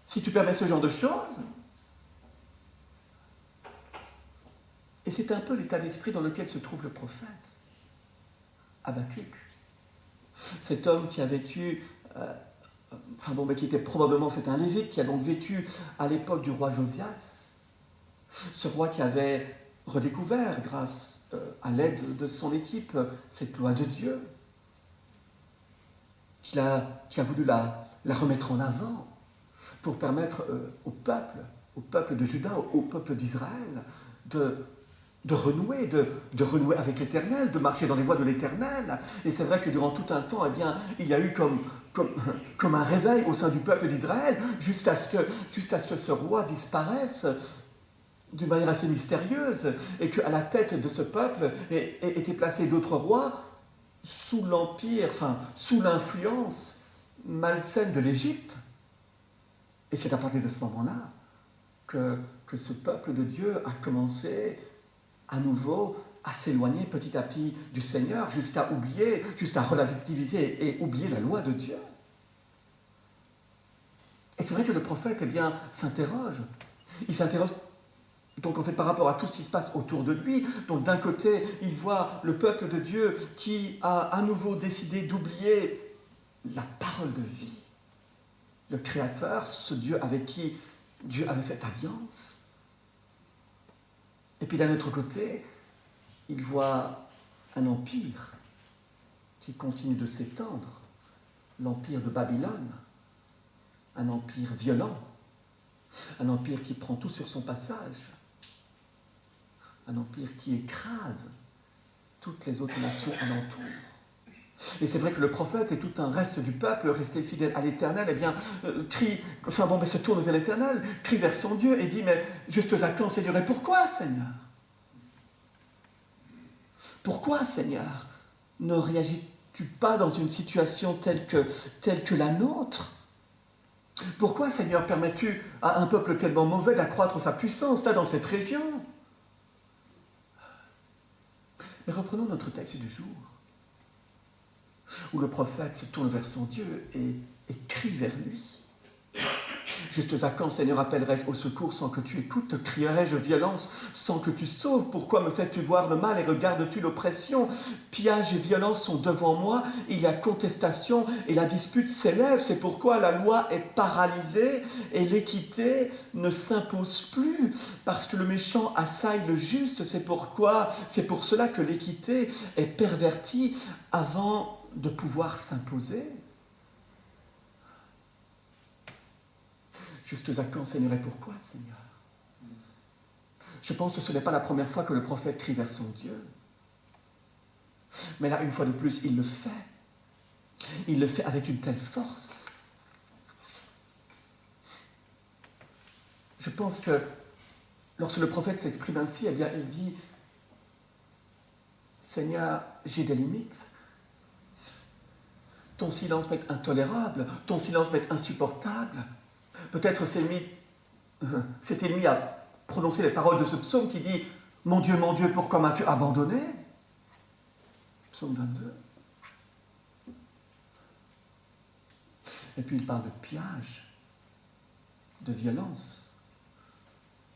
Si tu permets ce genre de choses? Et c'est un peu l'état d'esprit dans lequel se trouve le prophète Habakkuk. Cet homme qui a vécu, qui était probablement fait un lévite, qui a donc vécu à l'époque du roi Josias. Ce roi qui avait redécouvert, grâce à l'aide de son équipe, cette loi de Dieu, qui a voulu la remettre en avant pour permettre au peuple de Juda, au peuple d'Israël, de renouer avec l'Éternel, de marcher dans les voies de l'Éternel. Et c'est vrai que durant tout un temps, il y a eu comme un réveil au sein du peuple d'Israël, jusqu'à ce que ce roi disparaisse d'une manière assez mystérieuse, et qu'à la tête de ce peuple étaient placés d'autres rois sous l'empire, sous l'influence malsaine de l'Égypte. Et c'est à partir de ce moment-là que ce peuple de Dieu a commencé à nouveau à s'éloigner petit à petit du Seigneur jusqu'à oublier, jusqu'à relativiser et oublier la loi de Dieu. Et c'est vrai que le prophète, eh bien, s'interroge. Il s'interroge donc en fait par rapport à tout ce qui se passe autour de lui. Donc d'un côté, il voit le peuple de Dieu qui a à nouveau décidé d'oublier la parole de vie. Le Créateur, ce Dieu avec qui Dieu avait fait alliance. Et puis d'un autre côté, il voit un empire qui continue de s'étendre, l'empire de Babylone, un empire violent, un empire qui prend tout sur son passage, un empire qui écrase toutes les autres nations alentour. Et c'est vrai que le prophète et tout un reste du peuple, resté fidèle à l'Éternel, eh bien, se tourne vers l'Éternel, crie vers son Dieu et dit, mais jusque à quand, Seigneur, et pourquoi, Seigneur? Pourquoi, Seigneur, ne réagis-tu pas dans une situation telle que la nôtre? Pourquoi, Seigneur, permets-tu à un peuple tellement mauvais d'accroître sa puissance, là, dans cette région? Mais reprenons notre texte du jour, où le prophète se tourne vers son Dieu et crie vers lui. Juste à quand, Seigneur, appellerai-je au secours sans que tu écoutes? Te crierai-je violence sans que tu sauves? Pourquoi me fais-tu voir le mal et regardes-tu l'oppression? Pillage et violence sont devant moi, il y a contestation et la dispute s'élève. C'est pourquoi la loi est paralysée et l'équité ne s'impose plus, parce que le méchant assaille le juste. C'est pour cela que l'équité est pervertie avant de pouvoir s'imposer. Jusque à quand, Seigneur, et pourquoi, Seigneur? Je pense que ce n'est pas la première fois que le prophète crie vers son Dieu. Mais là, une fois de plus, il le fait. Il le fait avec une telle force. Je pense que lorsque le prophète s'exprime ainsi, eh bien, il dit « Seigneur, j'ai des limites. Ton silence m'est intolérable. Ton silence m'est insupportable. » Peut-être s'est-il mis à prononcer les paroles de ce psaume qui dit « Mon Dieu, pourquoi m'as-tu abandonné ?» Psaume 22. Et puis il parle de pillage, de violence.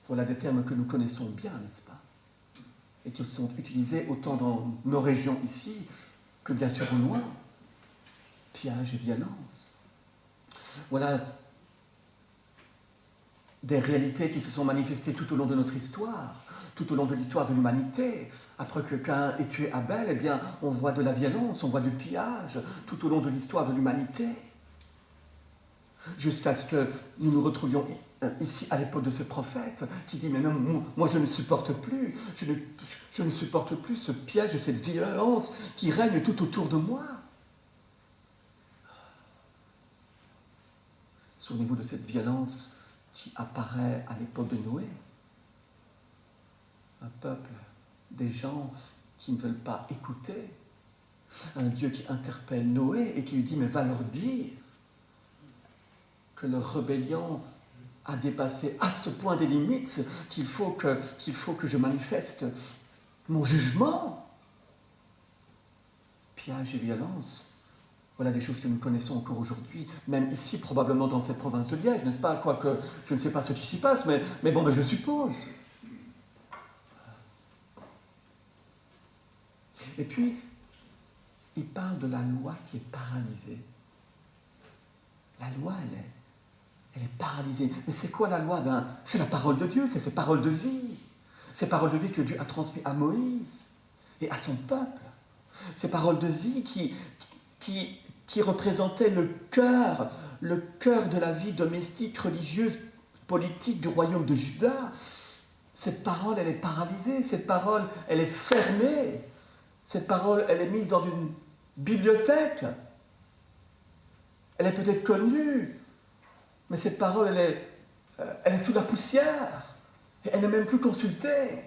Voilà des termes que nous connaissons bien, n'est-ce pas? Et qui sont utilisés autant dans nos régions ici que bien sûr au loin. Pillage et violence. Voilà des réalités qui se sont manifestées tout au long de notre histoire, tout au long de l'histoire de l'humanité. Après que Caïn ait tué Abel, eh bien, on voit de la violence, on voit du pillage tout au long de l'histoire de l'humanité. Jusqu'à ce que nous nous retrouvions ici à l'époque de ce prophète qui dit « Mais non, moi je ne supporte plus, je ne supporte plus ce piège, cette violence qui règne tout autour de moi. » Souvenez-vous de cette violence qui apparaît à l'époque de Noé. Un peuple, des gens qui ne veulent pas écouter. Un Dieu qui interpelle Noé et qui lui dit « Mais va leur dire que leur rébellion a dépassé à ce point des limites qu'il faut que je manifeste mon jugement. » Pillage et violence. Voilà des choses que nous connaissons encore aujourd'hui, même ici, probablement dans cette province de Liège, n'est-ce pas? Quoique, je ne sais pas ce qui s'y passe, mais bon, je suppose. Et puis, il parle de la loi qui est paralysée. La loi, elle est paralysée. Mais c'est quoi la loi? C'est la parole de Dieu, c'est ces paroles de vie. Ces paroles de vie que Dieu a transmises à Moïse et à son peuple. Ces paroles de vie qui représentait le cœur de la vie domestique, religieuse, politique du royaume de Juda. Cette parole, elle est paralysée, cette parole, elle est fermée, cette parole, elle est mise dans une bibliothèque. Elle est peut-être connue, mais cette parole, elle est sous la poussière, et elle n'est même plus consultée.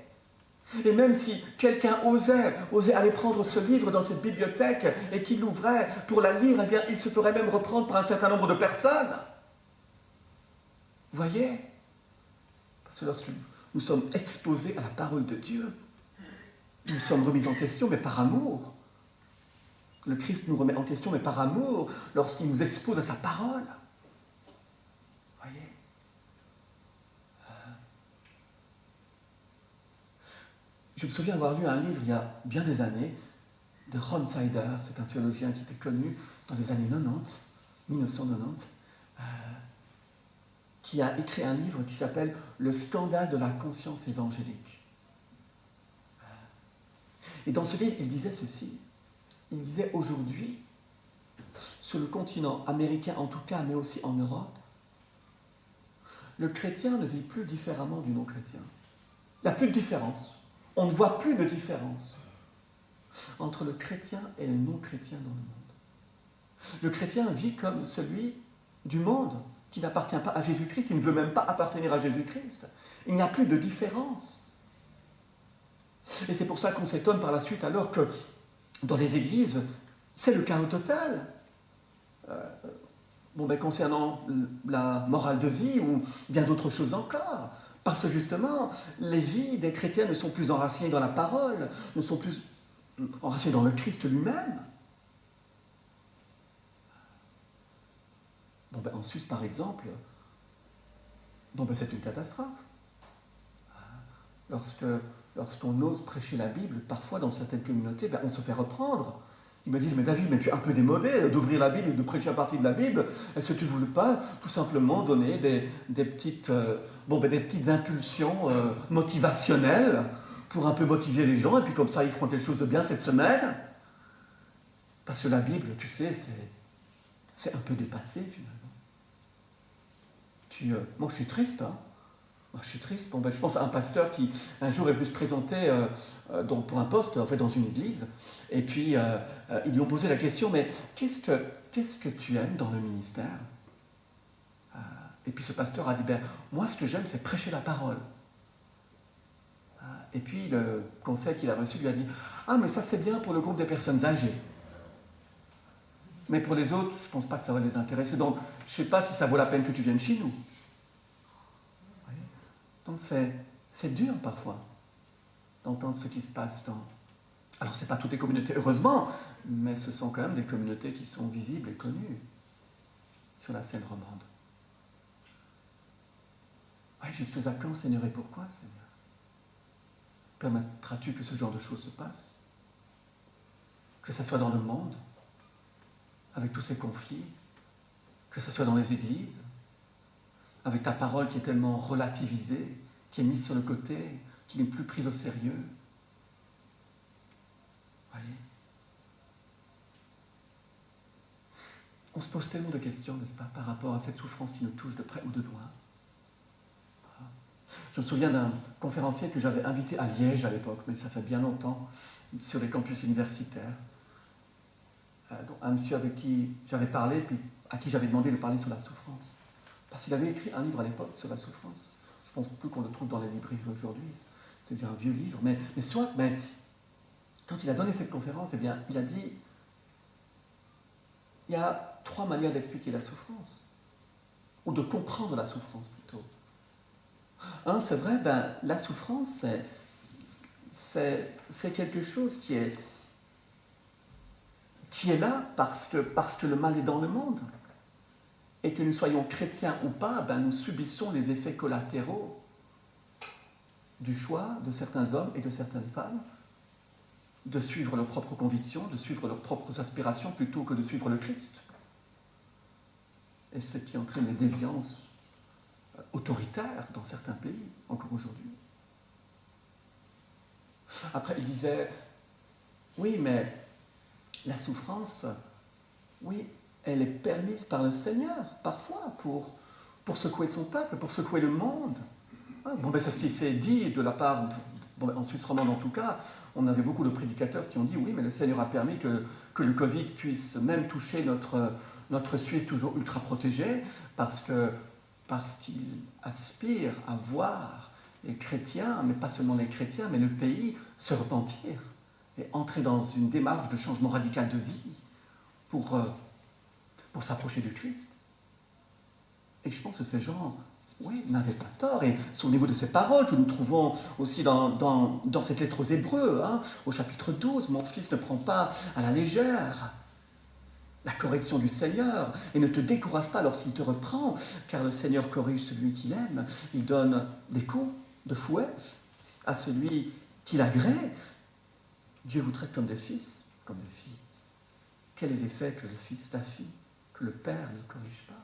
Et même si quelqu'un osait aller prendre ce livre dans cette bibliothèque et qu'il l'ouvrait pour la lire, eh bien, il se ferait même reprendre par un certain nombre de personnes. Vous voyez? Parce que lorsque nous sommes exposés à la parole de Dieu, nous sommes remis en question, mais par amour. Le Christ nous remet en question, mais par amour, lorsqu'il nous expose à sa parole. Voyez ? Je me souviens avoir lu un livre il y a bien des années de Ron Sider, c'est un théologien qui était connu dans les années 1990, qui a écrit un livre qui s'appelle « Le scandale de la conscience évangélique ». Et dans ce livre, il disait ceci. Il disait aujourd'hui, sur le continent américain en tout cas, mais aussi en Europe, le chrétien ne vit plus différemment du non-chrétien. Il n'y a plus de différence. On ne voit plus de différence entre le chrétien et le non-chrétien dans le monde. Le chrétien vit comme celui du monde qui n'appartient pas à Jésus-Christ, il ne veut même pas appartenir à Jésus-Christ. Il n'y a plus de différence. Et c'est pour ça qu'on s'étonne par la suite alors que dans les églises, c'est le chaos total. Concernant la morale de vie ou bien d'autres choses encore. Parce que justement, les vies des chrétiens ne sont plus enracinées dans la parole, ne sont plus enracinées dans le Christ lui-même. En Suisse, par exemple, c'est une catastrophe. Lorsqu'on ose prêcher la Bible, parfois dans certaines communautés, on se fait reprendre. Ils me disent, mais David, tu es un peu démodé d'ouvrir la Bible et de prêcher à partir de la Bible. Est-ce que tu ne voulais pas tout simplement donner des petites impulsions motivationnelles pour un peu motiver les gens, et puis comme ça, ils feront quelque chose de bien cette semaine? Parce que la Bible, tu sais, c'est un peu dépassé, finalement. Puis, moi, je suis triste, hein. Moi, je suis triste. Je pense à un pasteur qui, un jour, est venu se présenter pour un poste, en fait, dans une église. Et puis, ils lui ont posé la question, mais qu'est-ce que tu aimes dans le ministère? Et puis, ce pasteur a dit, moi, ce que j'aime, c'est prêcher la parole. Et puis, le conseil qu'il a reçu lui a dit, mais ça, c'est bien pour le groupe des personnes âgées. Mais pour les autres, je ne pense pas que ça va les intéresser. Donc, je ne sais pas si ça vaut la peine que tu viennes chez nous. Donc c'est dur parfois d'entendre ce qui se passe dans... Alors ce n'est pas toutes les communautés, heureusement, mais ce sont quand même des communautés qui sont visibles et connues sur la scène romande. Jusqu'à quand, Seigneur, et pourquoi, Seigneur? Permettras-tu que ce genre de choses se passe? Que ce soit dans le monde, avec tous ces conflits, que ce soit dans les églises, avec ta parole qui est tellement relativisée, qui est mise sur le côté, qui n'est plus prise au sérieux. Voyez? On se pose tellement de questions, n'est-ce pas, par rapport à cette souffrance qui nous touche de près ou de loin. Je me souviens d'un conférencier que j'avais invité à Liège à l'époque, mais ça fait bien longtemps, sur les campus universitaires. Un monsieur avec qui j'avais parlé, puis à qui j'avais demandé de parler sur la souffrance. Parce qu'il avait écrit un livre à l'époque sur la souffrance. Je ne pense plus qu'on le trouve dans les librairies aujourd'hui. C'est déjà un vieux livre. Mais quand il a donné cette conférence, il a dit il y a 3 manières d'expliquer la souffrance. Ou de comprendre la souffrance, plutôt. C'est vrai, la souffrance, c'est quelque chose qui est là parce que le mal est dans le monde. Et que nous soyons chrétiens ou pas, nous subissons les effets collatéraux du choix de certains hommes et de certaines femmes de suivre leurs propres convictions, de suivre leurs propres aspirations plutôt que de suivre le Christ. Et ce qui entraîne des déviances autoritaires dans certains pays, encore aujourd'hui. Après, il disait, oui, mais la souffrance, oui, elle est permise par le Seigneur, parfois, pour secouer son peuple, pour secouer le monde. C'est ce qui s'est dit de la part, en Suisse romande en tout cas, on avait beaucoup de prédicateurs qui ont dit, oui, mais le Seigneur a permis que le Covid puisse même toucher notre Suisse toujours ultra protégée, parce qu'il aspire à voir les chrétiens, mais pas seulement les chrétiens, mais le pays se repentir et entrer dans une démarche de changement radical de vie pour s'approcher du Christ. Et je pense que ces gens Oui, n'avait pas tort. Et souvenez-vous de ces paroles que nous trouvons aussi dans cette lettre aux Hébreux, hein, au chapitre 12. Mon fils, ne prends pas à la légère la correction du Seigneur et ne te décourage pas lorsqu'il te reprend, car le Seigneur corrige celui qu'il aime. Il donne des coups de fouet à celui qui l'agrée. Dieu vous traite comme des fils, comme des filles. Quel est l'effet que le fils, la fille, que le père ne corrige pas?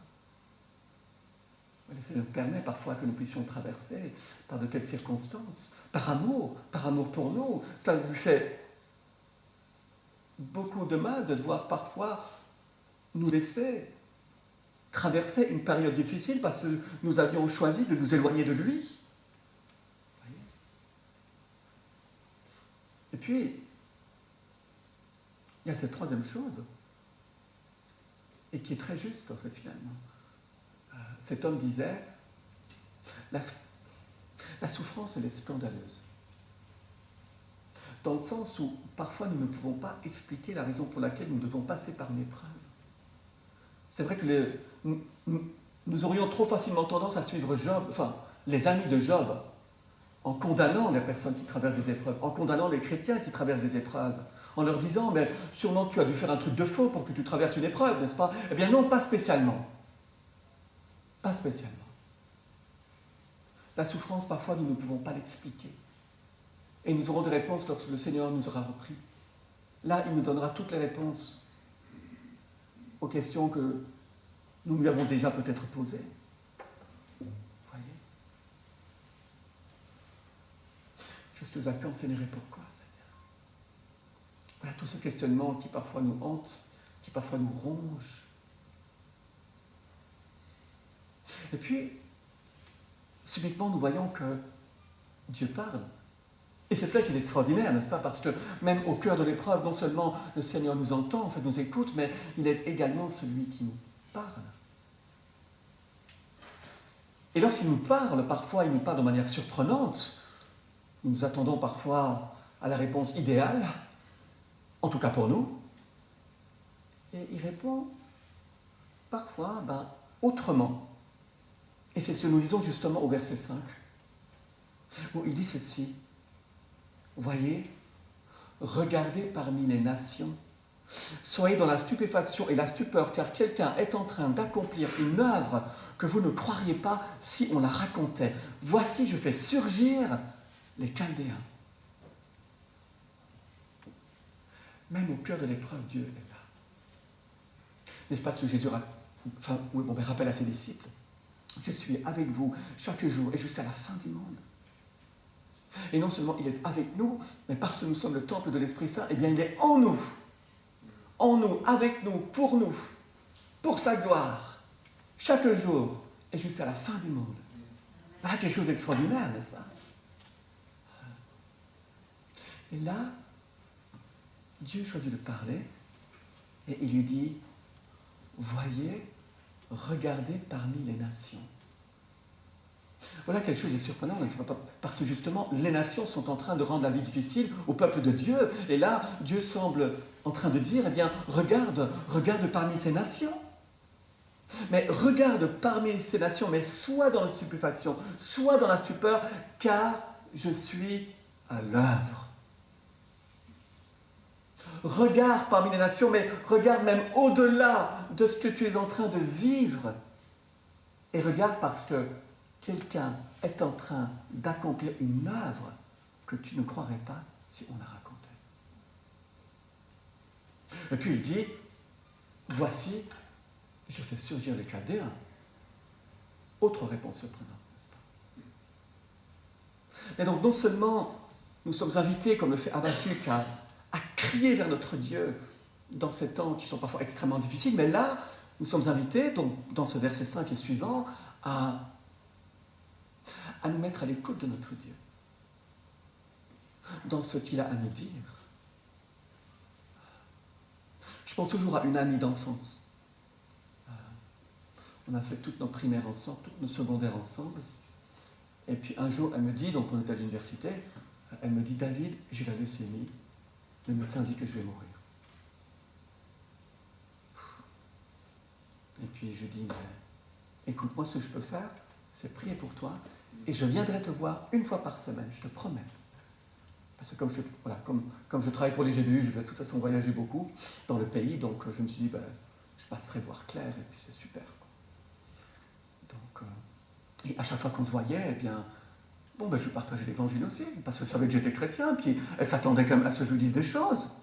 Le Seigneur permet parfois que nous puissions traverser par de telles circonstances, par amour pour nous. Cela lui fait beaucoup de mal de devoir parfois nous laisser traverser une période difficile parce que nous avions choisi de nous éloigner de lui. Voyez ? Et puis, il y a cette troisième chose, et qui est très juste en fait finalement. Cet homme disait, la souffrance elle est scandaleuse. Dans le sens où parfois nous ne pouvons pas expliquer la raison pour laquelle nous devons passer par une épreuve. C'est vrai que nous aurions trop facilement tendance à suivre Job, enfin les amis de Job, en condamnant les personnes qui traversent des épreuves, en condamnant les chrétiens qui traversent des épreuves, en leur disant, mais sûrement tu as dû faire un truc de faux pour que tu traverses une épreuve, n'est-ce pas? Eh bien non, pas spécialement. Pas spécialement. La souffrance, parfois, nous ne pouvons pas l'expliquer. Et nous aurons des réponses lorsque le Seigneur nous aura repris. Là, il nous donnera toutes les réponses aux questions que nous lui avons déjà peut-être posées. Voyez? Juste à quand, Seigneur, et pourquoi, Seigneur? Voilà tous ces questionnements qui parfois nous hantent, qui parfois nous rongent. Et puis, subitement, nous voyons que Dieu parle. Et c'est ça qui est extraordinaire, n'est-ce pas? Parce que même au cœur de l'épreuve, non seulement le Seigneur nous entend, en fait, nous écoute, mais il est également celui qui nous parle. Et lorsqu'il nous parle, parfois, il nous parle de manière surprenante. Nous attendons parfois à la réponse idéale, en tout cas pour nous. Et il répond parfois autrement. Et c'est ce que nous lisons justement au verset 5, où il dit ceci. Voyez, regardez parmi les nations, soyez dans la stupéfaction et la stupeur, car quelqu'un est en train d'accomplir une œuvre que vous ne croiriez pas si on la racontait. Voici, je fais surgir les Chaldéens. Même au cœur de l'épreuve, Dieu est là. N'est-ce pas ce que Jésus rappelle à ses disciples? Je suis avec vous chaque jour et jusqu'à la fin du monde. Et non seulement il est avec nous, mais parce que nous sommes le temple de l'Esprit Saint, eh bien il est en nous, avec nous, pour sa gloire, chaque jour et jusqu'à la fin du monde. Voilà quelque chose d'extraordinaire, n'est-ce pas? Et là, Dieu choisit de parler et il lui dit, voyez, regardez parmi les nations. Voilà quelque chose de surprenant, parce que justement, les nations sont en train de rendre la vie difficile au peuple de Dieu. Et là, Dieu semble en train de dire, eh bien, regarde parmi ces nations. Mais regarde parmi ces nations, mais soit dans la stupéfaction, soit dans la stupeur, car je suis à l'œuvre. Regarde parmi les nations, mais regarde même au-delà de ce que tu es en train de vivre. Et regarde parce que quelqu'un est en train d'accomplir une œuvre que tu ne croirais pas si on la racontait. Et puis il dit, voici, je fais surgir les Chaldéens. Autre réponse surprenante, n'est-ce pas? Et donc non seulement nous sommes invités, comme le fait Habakkuk, à crier vers notre Dieu dans ces temps qui sont parfois extrêmement difficiles, mais là, nous sommes invités, donc, dans ce verset 5 et suivant, à nous mettre à l'écoute de notre Dieu, dans ce qu'il a à nous dire. Je pense toujours à une amie d'enfance. On a fait toutes nos primaires ensemble, toutes nos secondaires ensemble. Et puis un jour, elle me dit, donc on était à l'université, elle me dit, David, j'ai la leucémie, le médecin dit que je vais mourir. Et puis je dis, mais écoute, moi ce que je peux faire, c'est prier pour toi, et je viendrai te voir une fois par semaine, je te promets. Parce que comme je travaille pour les GBU, je vais de toute façon voyager beaucoup dans le pays, donc je me suis dit, je passerai voir Claire, et puis c'est super. Donc, et à chaque fois qu'on se voyait, eh bien, je partageais l'évangile aussi, parce qu'elle savait que j'étais chrétien, puis elle s'attendait quand même à ce que je lui dise des choses.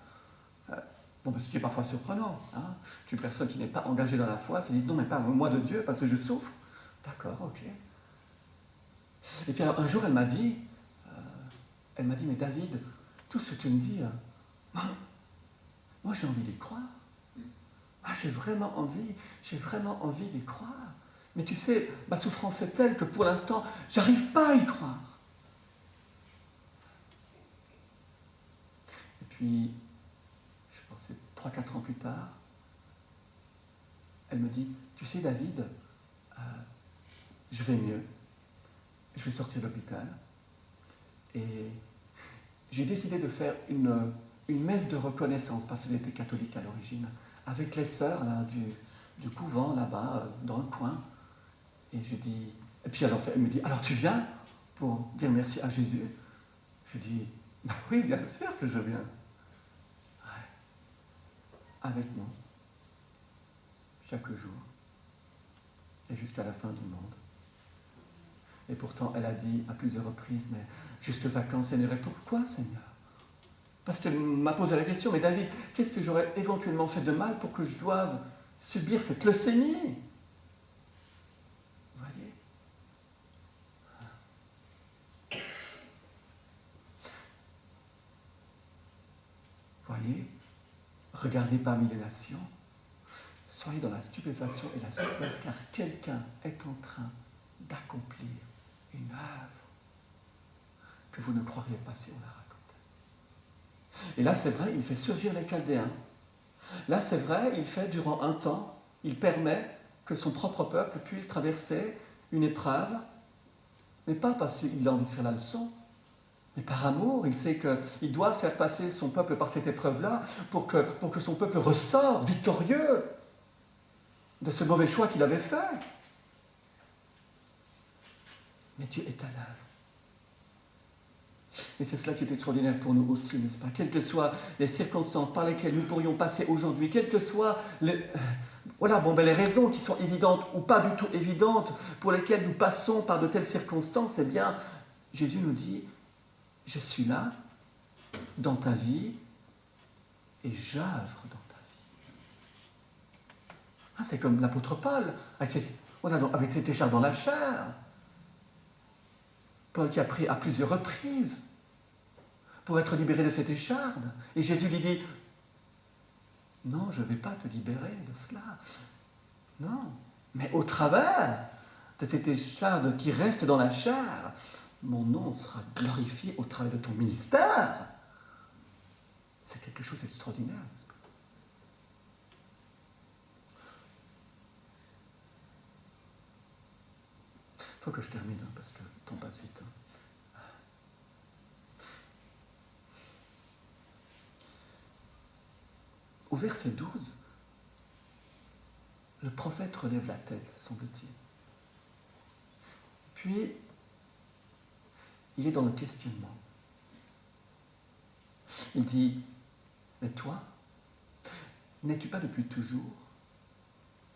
Ce qui est parfois surprenant, hein, qu'une personne qui n'est pas engagée dans la foi se dise, non, mais parle-moi de Dieu, parce que je souffre. D'accord, ok. Et puis alors, un jour, elle m'a dit, mais David, tout ce que tu me dis, moi j'ai envie d'y croire. J'ai vraiment envie d'y croire. Mais tu sais, ma souffrance est telle que pour l'instant, j'arrive pas à y croire. Et puis, je pensais 3-4 ans plus tard, elle me dit, tu sais David, je vais mieux. Je vais sortir de l'hôpital. Et j'ai décidé de faire une messe de reconnaissance, parce qu'elle était catholique à l'origine, avec les sœurs là, du couvent là-bas, dans le coin. Et puis alors, elle me dit, alors tu viens pour dire merci à Jésus? Je dis, oui, bien sûr que je viens. Ouais. Avec nous, chaque jour, et jusqu'à la fin du monde. Et pourtant, elle a dit à plusieurs reprises, mais jusqu'à quand, Seigneur? Et pourquoi, Seigneur? Parce qu'elle m'a posé la question, mais David, qu'est-ce que j'aurais éventuellement fait de mal pour que je doive subir cette leucémie? Vous voyez? Voyez? Regardez parmi les nations, soyez dans la stupéfaction et la stupeur, car quelqu'un est en train d'accomplir une œuvre que vous ne croiriez pas si on la racontait. Et là, c'est vrai, il fait surgir les Chaldéens. Là, c'est vrai, il fait durant un temps, il permet que son propre peuple puisse traverser une épreuve, mais pas parce qu'il a envie de faire la leçon, mais par amour. Il sait qu'il doit faire passer son peuple par cette épreuve-là pour que son peuple ressorte victorieux de ce mauvais choix qu'il avait fait. Mais Dieu est à l'œuvre. Et c'est cela qui est extraordinaire pour nous aussi, n'est-ce pas? Quelles que soient les circonstances par lesquelles nous pourrions passer aujourd'hui, quelles que soient les raisons qui sont évidentes ou pas du tout évidentes pour lesquelles nous passons par de telles circonstances, eh bien, Jésus nous dit, je suis là dans ta vie et j'œuvre dans ta vie. C'est comme l'apôtre Paul, avec cette écharpe dans la chair. Paul qui a pris à plusieurs reprises pour être libéré de cette écharde. Et Jésus lui dit, non, je ne vais pas te libérer de cela. Non, mais au travers de cette écharde qui reste dans la chair, mon nom sera glorifié au travers de ton ministère. C'est quelque chose d'extraordinaire. Il faut que je termine, parce que le temps passe vite. Au verset 12, le prophète relève la tête, semble-t-il. Puis, il est dans le questionnement. Il dit, mais toi, n'es-tu pas depuis toujours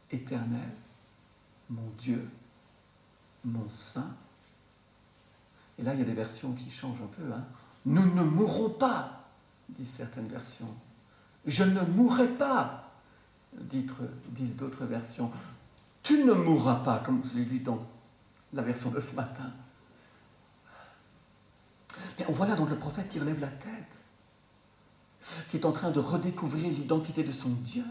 éternel, mon Dieu, mon Saint? Et là, il y a des versions qui changent un peu. Nous ne mourrons pas, disent certaines versions. Je ne mourrai pas, disent d'autres versions. Tu ne mourras pas, comme je l'ai lu dans la version de ce matin. Mais on voit là donc le prophète qui relève la tête, qui est en train de redécouvrir l'identité de son Dieu.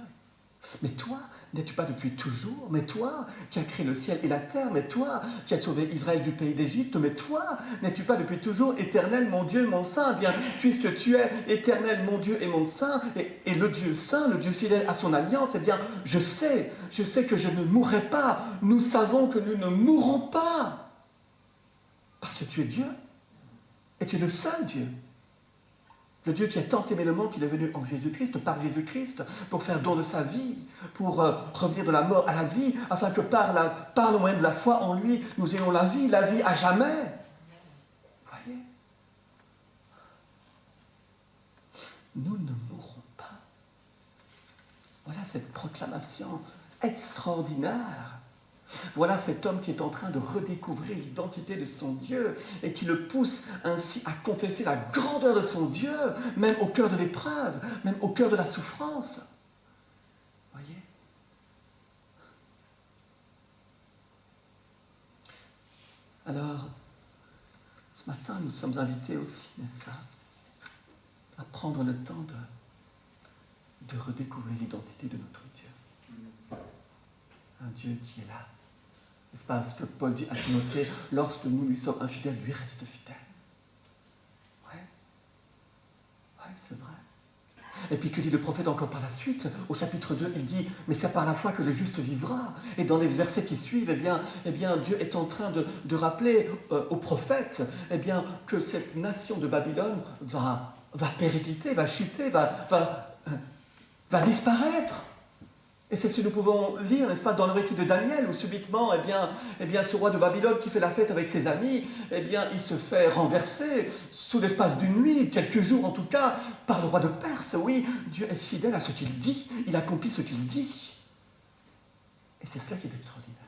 Mais toi, n'es-tu pas depuis toujours? Mais toi, qui as créé le ciel et la terre? Mais toi, qui as sauvé Israël du pays d'Égypte? Mais toi, n'es-tu pas depuis toujours éternel, mon Dieu, mon Saint? Eh bien, puisque tu es éternel, mon Dieu et mon Saint, et le Dieu Saint, le Dieu fidèle à son alliance, eh bien, je sais que je ne mourrai pas. Nous savons que nous ne mourrons pas. Parce que tu es Dieu. Et tu es le seul Dieu. Le Dieu qui a tant aimé le monde qu'il est venu en Jésus-Christ, par Jésus-Christ, pour faire don de sa vie, pour revenir de la mort à la vie, afin que par le moyen de la foi en lui, nous ayons la vie à jamais. Voyez? Nous ne mourrons pas. Voilà cette proclamation extraordinaire. Voilà cet homme qui est en train de redécouvrir l'identité de son Dieu et qui le pousse ainsi à confesser la grandeur de son Dieu, même au cœur de l'épreuve, même au cœur de la souffrance. Voyez? Alors, ce matin, nous sommes invités aussi, n'est-ce pas, à prendre le temps de redécouvrir l'identité de notre Dieu. Un Dieu qui est là. N'est-ce pas ce que Paul dit à Timothée, lorsque nous lui sommes infidèles, lui reste fidèle. Ouais, c'est vrai. Et puis que dit le prophète encore par la suite, au chapitre 2, il dit, mais c'est par la foi que le juste vivra. Et dans les versets qui suivent, eh bien Dieu est en train de rappeler aux prophètes que cette nation de Babylone va péricliter, va chuter, va disparaître. Et c'est ce que nous pouvons lire, n'est-ce pas, dans le récit de Daniel, où subitement, ce roi de Babylone qui fait la fête avec ses amis, il se fait renverser sous l'espace d'une nuit, quelques jours en tout cas, par le roi de Perse. Oui, Dieu est fidèle à ce qu'il dit, il accomplit ce qu'il dit. Et c'est cela qui est extraordinaire.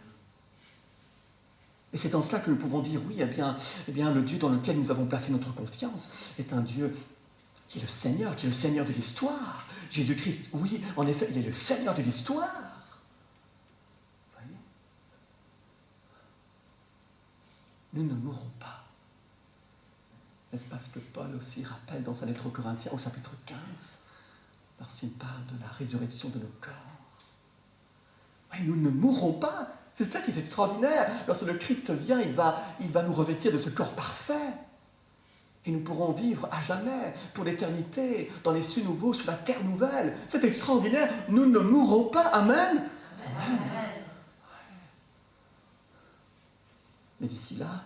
Et c'est en cela que nous pouvons dire, oui, le Dieu dans lequel nous avons placé notre confiance est un Dieu qui est le Seigneur de l'histoire. Jésus-Christ, oui, en effet, il est le Seigneur de l'histoire. Voyez? Nous ne mourrons pas. N'est-ce pas ce que Paul aussi rappelle dans sa lettre aux Corinthiens, au chapitre 15, lorsqu'il parle de la résurrection de nos corps. Oui, nous ne mourrons pas. C'est cela qui est extraordinaire. Lorsque le Christ vient, il va nous revêtir de ce corps parfait. Et nous pourrons vivre à jamais, pour l'éternité, dans les cieux nouveaux, sur la terre nouvelle. C'est extraordinaire. Nous ne mourrons pas. Amen. Amen. Mais d'ici là,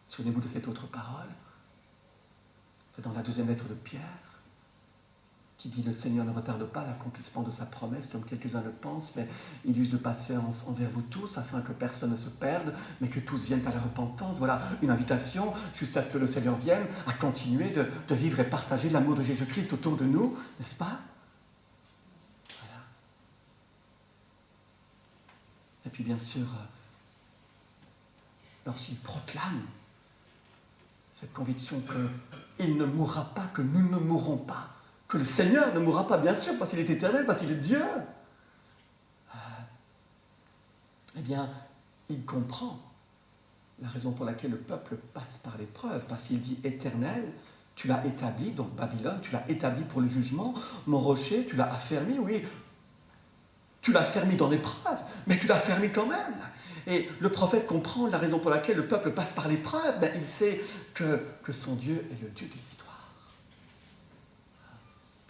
souvenez-vous de cette autre parole, dans la deuxième lettre de Pierre, qui dit « Le Seigneur ne retarde pas l'accomplissement de sa promesse, comme quelques-uns le pensent, mais il use de patience envers vous tous, afin que personne ne se perde, mais que tous viennent à la repentance. » Voilà une invitation, jusqu'à ce que le Seigneur vienne, à continuer de vivre et partager l'amour de Jésus-Christ autour de nous, n'est-ce pas? Voilà. Et puis bien sûr, lorsqu'il proclame cette conviction qu'il ne mourra pas, que nous ne mourrons pas, que le Seigneur ne mourra pas, bien sûr, parce qu'il est éternel, parce qu'il est Dieu. Il comprend la raison pour laquelle le peuple passe par l'épreuve, parce qu'il dit éternel, tu l'as établi, donc Babylone, tu l'as établi pour le jugement, mon rocher, tu l'as affermi, oui, tu l'as affermi dans l'épreuve, mais tu l'as affermi quand même. Et le prophète comprend la raison pour laquelle le peuple passe par l'épreuve, mais il sait que son Dieu est le Dieu de l'histoire.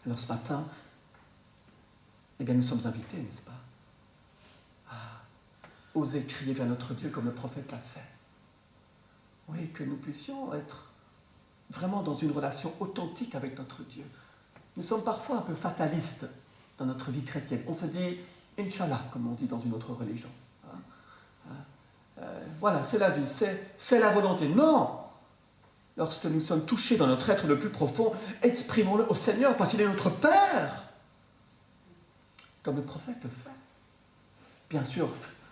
Alors ce matin, nous sommes invités, n'est-ce pas, à oser crier vers notre Dieu comme le prophète l'a fait. Oui, que nous puissions être vraiment dans une relation authentique avec notre Dieu. Nous sommes parfois un peu fatalistes dans notre vie chrétienne. On se dit « Inch'Allah », comme on dit dans une autre religion. Voilà, c'est la vie, c'est la volonté. Non! Lorsque nous sommes touchés dans notre être le plus profond, exprimons-le au Seigneur, parce qu'il est notre Père. Comme le prophète le fait. Bien sûr,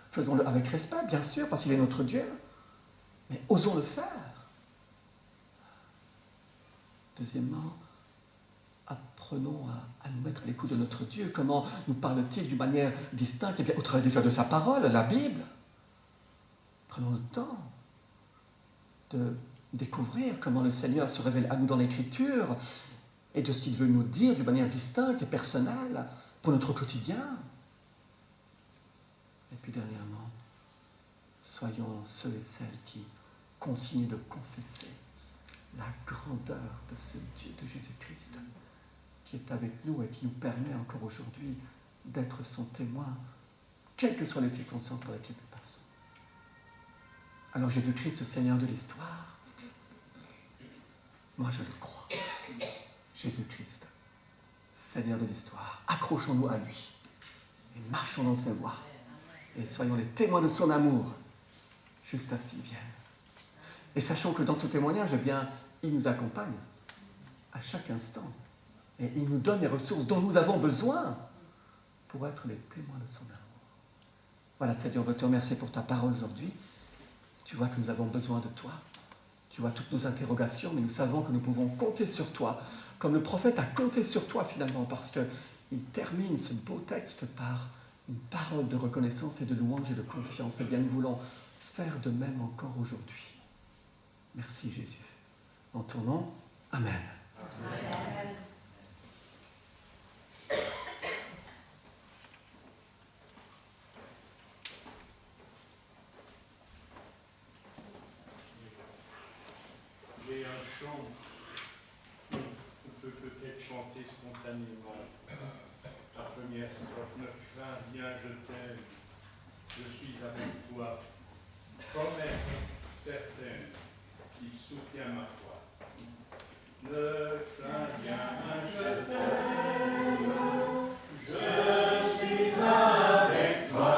faisons-le avec respect, bien sûr, parce qu'il est notre Dieu. Mais osons le faire. Deuxièmement, apprenons à nous mettre à l'écoute de notre Dieu. Comment nous parle-t-il d'une manière distincte? Au travers déjà de sa parole, la Bible. Prenons le temps de découvrir comment le Seigneur se révèle à nous dans l'Écriture et de ce qu'il veut nous dire d'une manière distincte et personnelle pour notre quotidien. Et puis dernièrement, soyons ceux et celles qui continuent de confesser la grandeur de ce Dieu, de Jésus-Christ, qui est avec nous et qui nous permet encore aujourd'hui d'être son témoin, quelles que soient les circonstances par lesquelles nous passons. Alors Jésus-Christ, Seigneur de l'histoire, moi je le crois. Jésus-Christ, Seigneur de l'histoire. Accrochons-nous à lui et marchons dans ses voies. Et soyons les témoins de son amour jusqu'à ce qu'il vienne. Et sachons que dans ce témoignage, eh bien, il nous accompagne à chaque instant. Et il nous donne les ressources dont nous avons besoin pour être les témoins de son amour. Voilà, Seigneur, on veut te remercier pour ta parole aujourd'hui. Tu vois que nous avons besoin de toi. Tu vois toutes nos interrogations, mais nous savons que nous pouvons compter sur toi, comme le prophète a compté sur toi finalement, parce qu'il termine ce beau texte par une parole de reconnaissance et de louange et de confiance. Eh bien, nous voulons faire de même encore aujourd'hui. Merci Jésus. En ton nom, Amen. Amen. J'ai un chant qu'on peut peut-être chanter spontanément. La première strophe, ne crains rien, je t'aime, je suis avec toi. Promesse certaine qui soutient ma foi. Ne crains rien, je t'aime, je suis avec toi.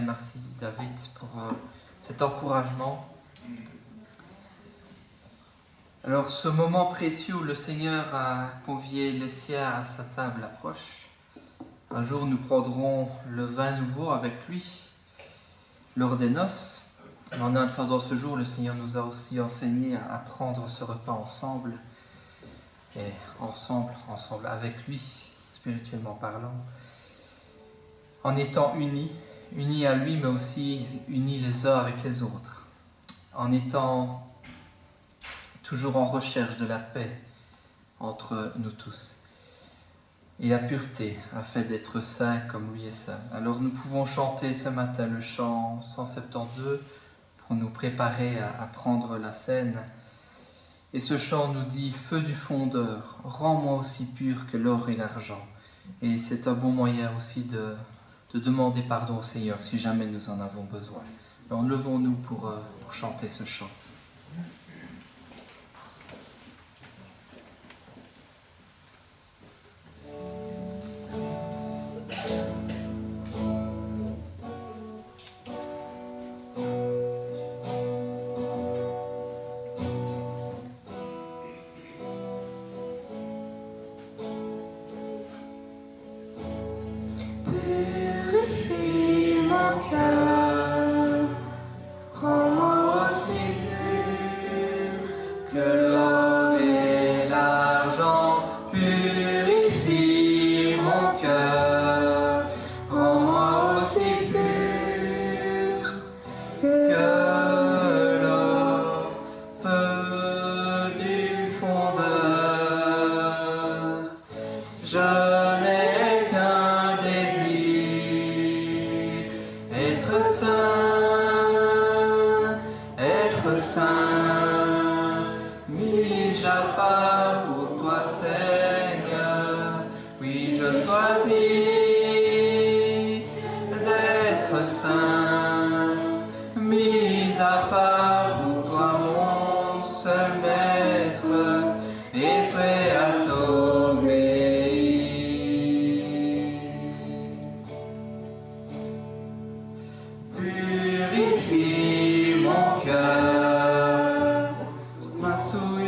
Merci David pour cet encouragement. Alors ce moment précieux où le Seigneur a convié les siens à sa table approche. Un jour nous prendrons le vin nouveau avec lui lors des noces. En attendant ce jour, le Seigneur nous a aussi enseigné à prendre ce repas ensemble et ensemble avec lui, spirituellement parlant, en étant unis à lui, mais aussi unis les uns avec les autres, en étant toujours en recherche de la paix entre nous tous et la pureté, afin d'être saints comme lui est saint. Alors nous pouvons chanter ce matin le chant 172 pour nous préparer à prendre la scène. Et ce chant nous dit « Feu du fondeur, rends-moi aussi pur que l'or et l'argent ». Et c'est un bon moyen aussi de demander pardon au Seigneur si jamais nous en avons besoin. Alors levons-nous pour chanter ce chant. Purifie mon cœur, rends-moi aussi pur que l'or et l'argent. Purifie mon cœur, rends-moi aussi pur que l'or, feu du fondeur. Je n'ai qu'un désir, être cœur ma souillure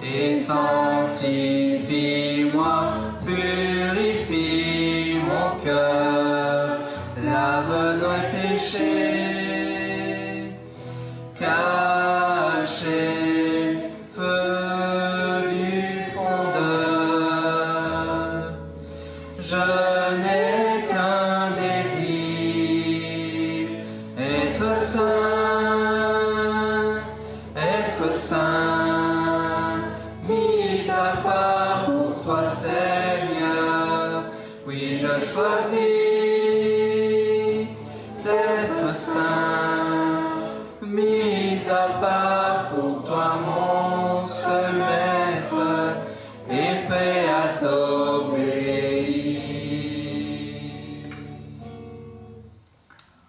et sanctifie-moi, purifie mon cœur, lave nos péchés, cachés, feu du fondeur. Je n'ai qu'un désir, être saint, mis à part pour toi, Seigneur. Oui, je choisis d'être saint, mis à part pour toi, mon seul maître, et prêt à t'obéir.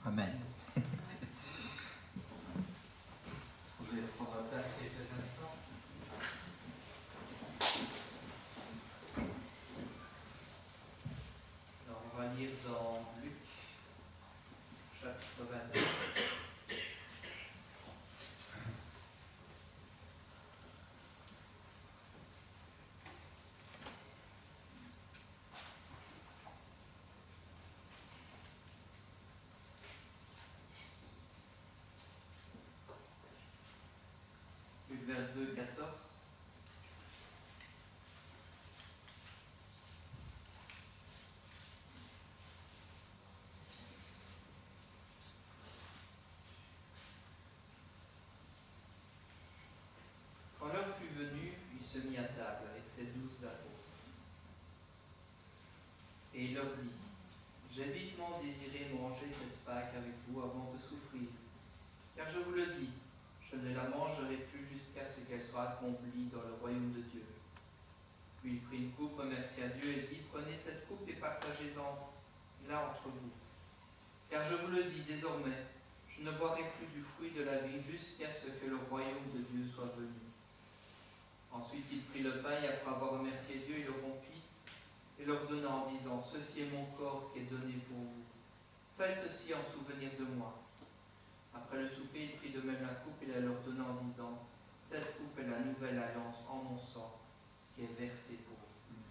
Amen. Vous pouvez prendre place quelques instants. Alors, on va lire dans Luc, chapitre 29. Luc 22, 14. Quand l'heure fut venue, il se mit à table avec ses 12 apôtres. Et il leur dit, j'ai vivement désiré manger cette Pâque avec vous avant de souffrir. Car je vous le dis, je ne la mangerai plus jusqu'à ce qu'elle soit accomplie dans le royaume de Dieu. Puis il prit une coupe, remercia Dieu et dit, prenez cette coupe et partagez-en-la entre vous. Car je vous le dis désormais, je ne boirai plus du fruit de la vie jusqu'à ce que le royaume de Dieu soit venu. Ensuite il prit le pain et après avoir remercié Dieu, il le rompit et leur donna en disant, ceci est mon corps qui est donné pour vous. Faites ceci en souvenir de moi. Après le souper, il prit de même la coupe et la leur donna en disant, cette coupe est la nouvelle alliance en mon sang qui est versée pour vous.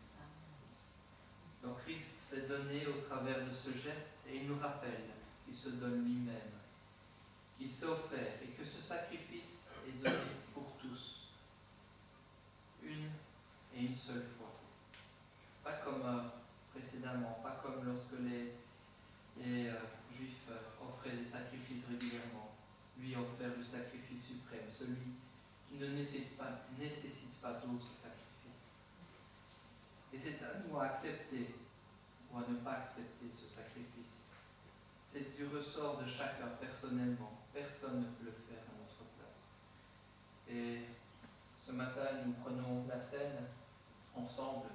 Donc Christ s'est donné au travers de ce geste et il nous rappelle qu'il se donne lui-même, qu'il s'est offert et que ce sacrifice est donné pour tous, une et une seule fois. Pas comme précédemment, pas comme lorsque les Juifs offraient des sacrifices régulièrement. Lui a offert le sacrifice suprême, celui qui ne nécessite pas d'autres sacrifices. Et c'est à nous à accepter ou à ne pas accepter ce sacrifice. C'est du ressort de chacun personnellement. Personne ne peut le faire à notre place. Et ce matin, nous prenons la scène ensemble.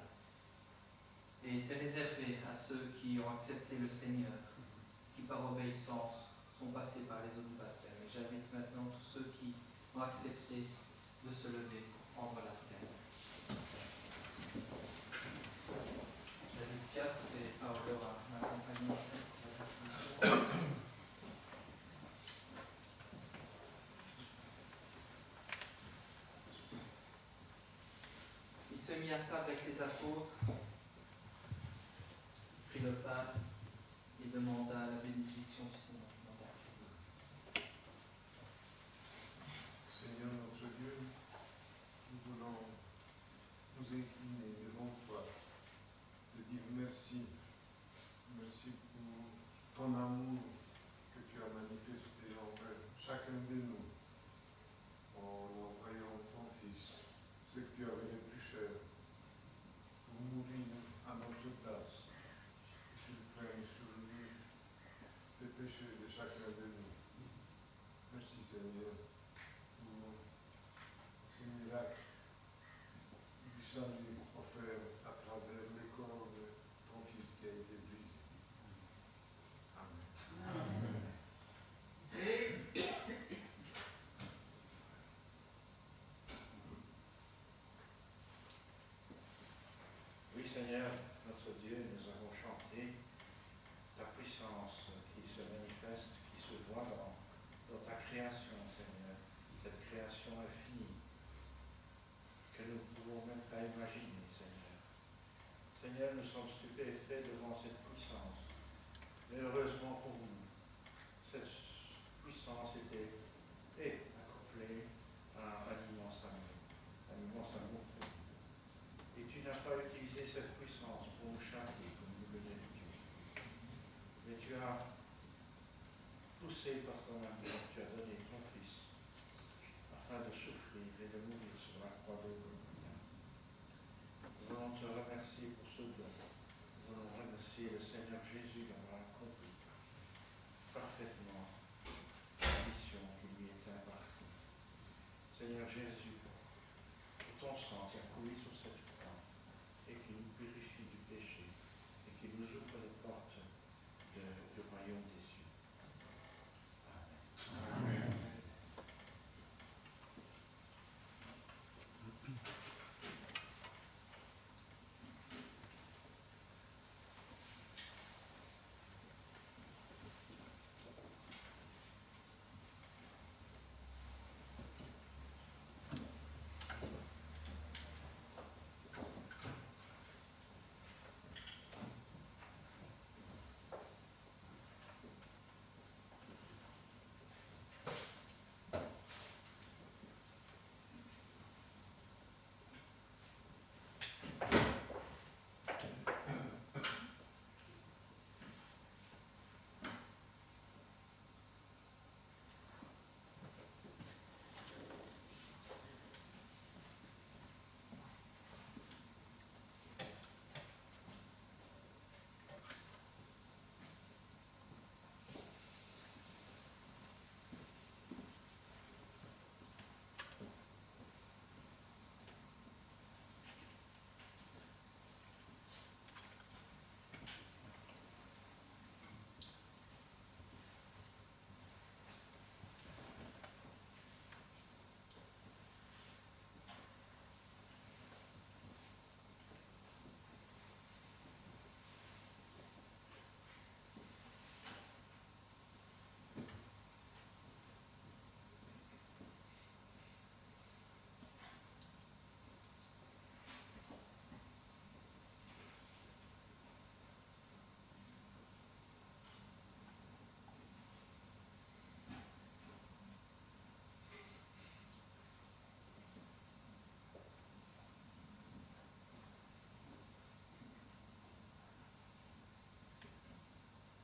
Et c'est réservé à ceux qui ont accepté le Seigneur, qui par obéissance sont passés par les eaux du baptême. Et j'invite maintenant tous ceux qui ont accepté de se lever pour prendre la scène. J'invite Pierre et Paolo à m'accompagner pour la distribution. Il se mit à table avec les apôtres, prit le pain et demanda la bénédiction du Seigneur. Seigneur notre Dieu, nous voulons nous incliner devant toi, te dire merci. Merci pour ton amour que tu as manifesté envers chacun de nous en envoyant ton Fils, ce que tu avais le plus cher, pour mourir à notre place. Tu prennes sur lui les péchés de chacun de nous. Merci Seigneur pour ce miracle du salut offert à travers le corps de ton Fils qui a été brisé. Amen. nous sommes stupéfaits devant cette puissance. Mais heureusement pour nous, cette puissance est accouplée à un immense amour. Et tu n'as pas utilisé cette puissance pour nous châtier comme nous le méritions. Mais tu as poussé par ton amour, tu as donné ton Fils afin de souffrir et de mourir sur la croix de Golgotha. Nous voulons te remercier pour ce don. Nous voulons remercier le Seigneur Jésus d'avoir accompli parfaitement la mission qui lui est impartie. Seigneur Jésus, pour ton sang qui a coulé sur cette croix et qui nous purifie du péché et qui nous ouvre les portes du royaume des cieux. Amen.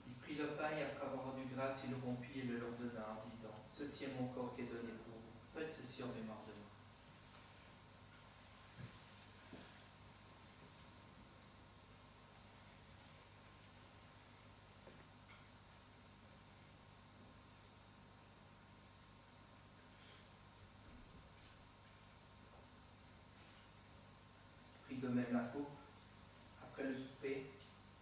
Il prit le pain et après avoir rendu grâce, il le rompit et le leur donna en disant : Ceci est mon corps qui est donné pour vous. Faites ceci en mémoire de moi. Il prit de même la coupe après le souper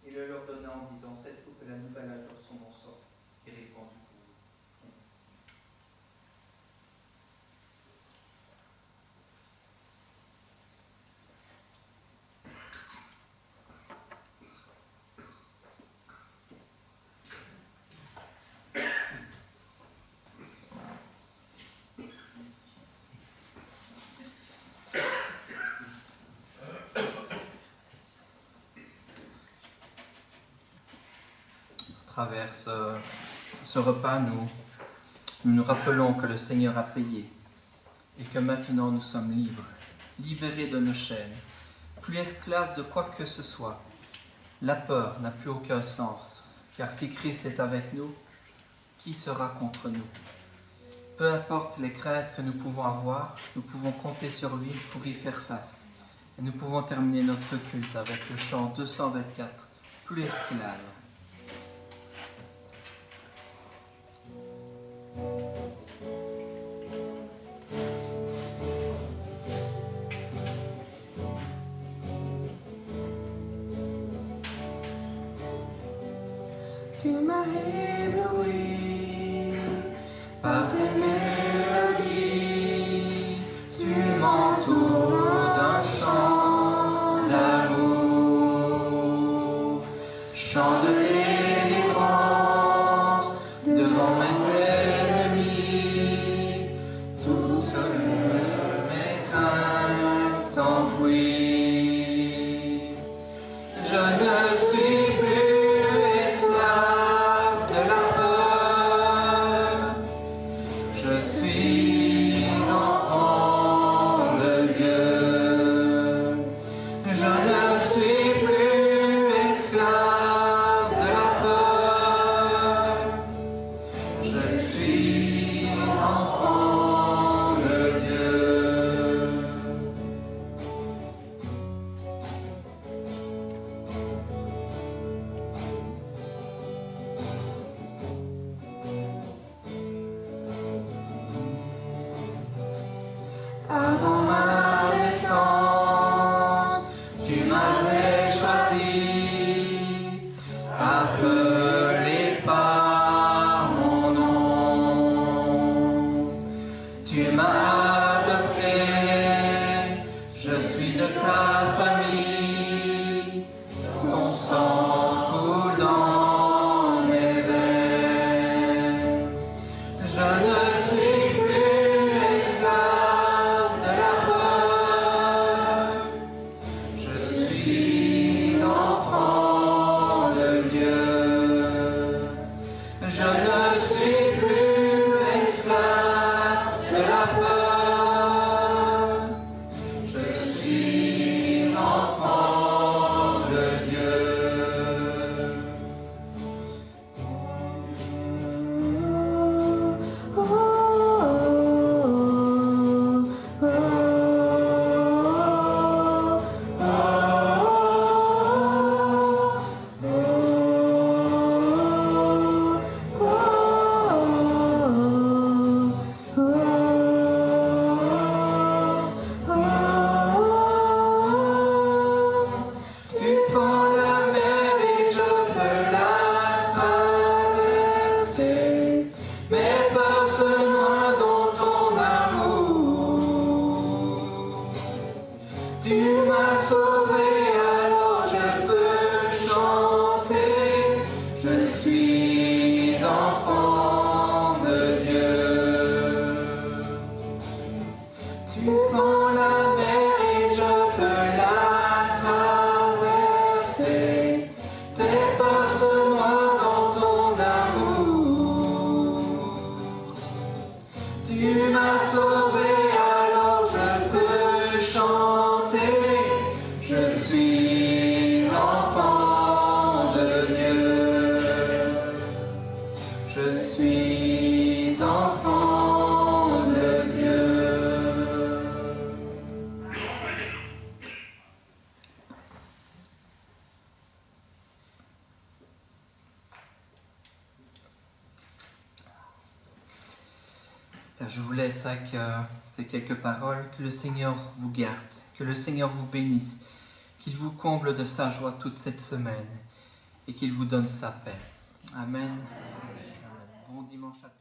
et le leur donna en disant : Cette coupe est la nouvelle alliance sur mon sang qui est répandue pour vous. À travers ce repas, nous rappelons que le Seigneur a payé et que maintenant nous sommes libres, libérés de nos chaînes, plus esclaves de quoi que ce soit. La peur n'a plus aucun sens, car si Christ est avec nous, qui sera contre nous? Peu importe les craintes que nous pouvons avoir, nous pouvons compter sur lui pour y faire face. Et nous pouvons terminer notre culte avec le chant 224, plus esclaves. Tu m'as ébloui par tes mélodies, tu m'entoures d'un chant d'amour, chant de délivrance devant mes ennemis, toutes mes craintes s'enfuient. Je Alors, je vous laisse avec ces quelques paroles. Que le Seigneur vous garde, que le Seigneur vous bénisse, qu'il vous comble de sa joie toute cette semaine et qu'il vous donne sa paix. Amen. Amen. Bon dimanche à tous.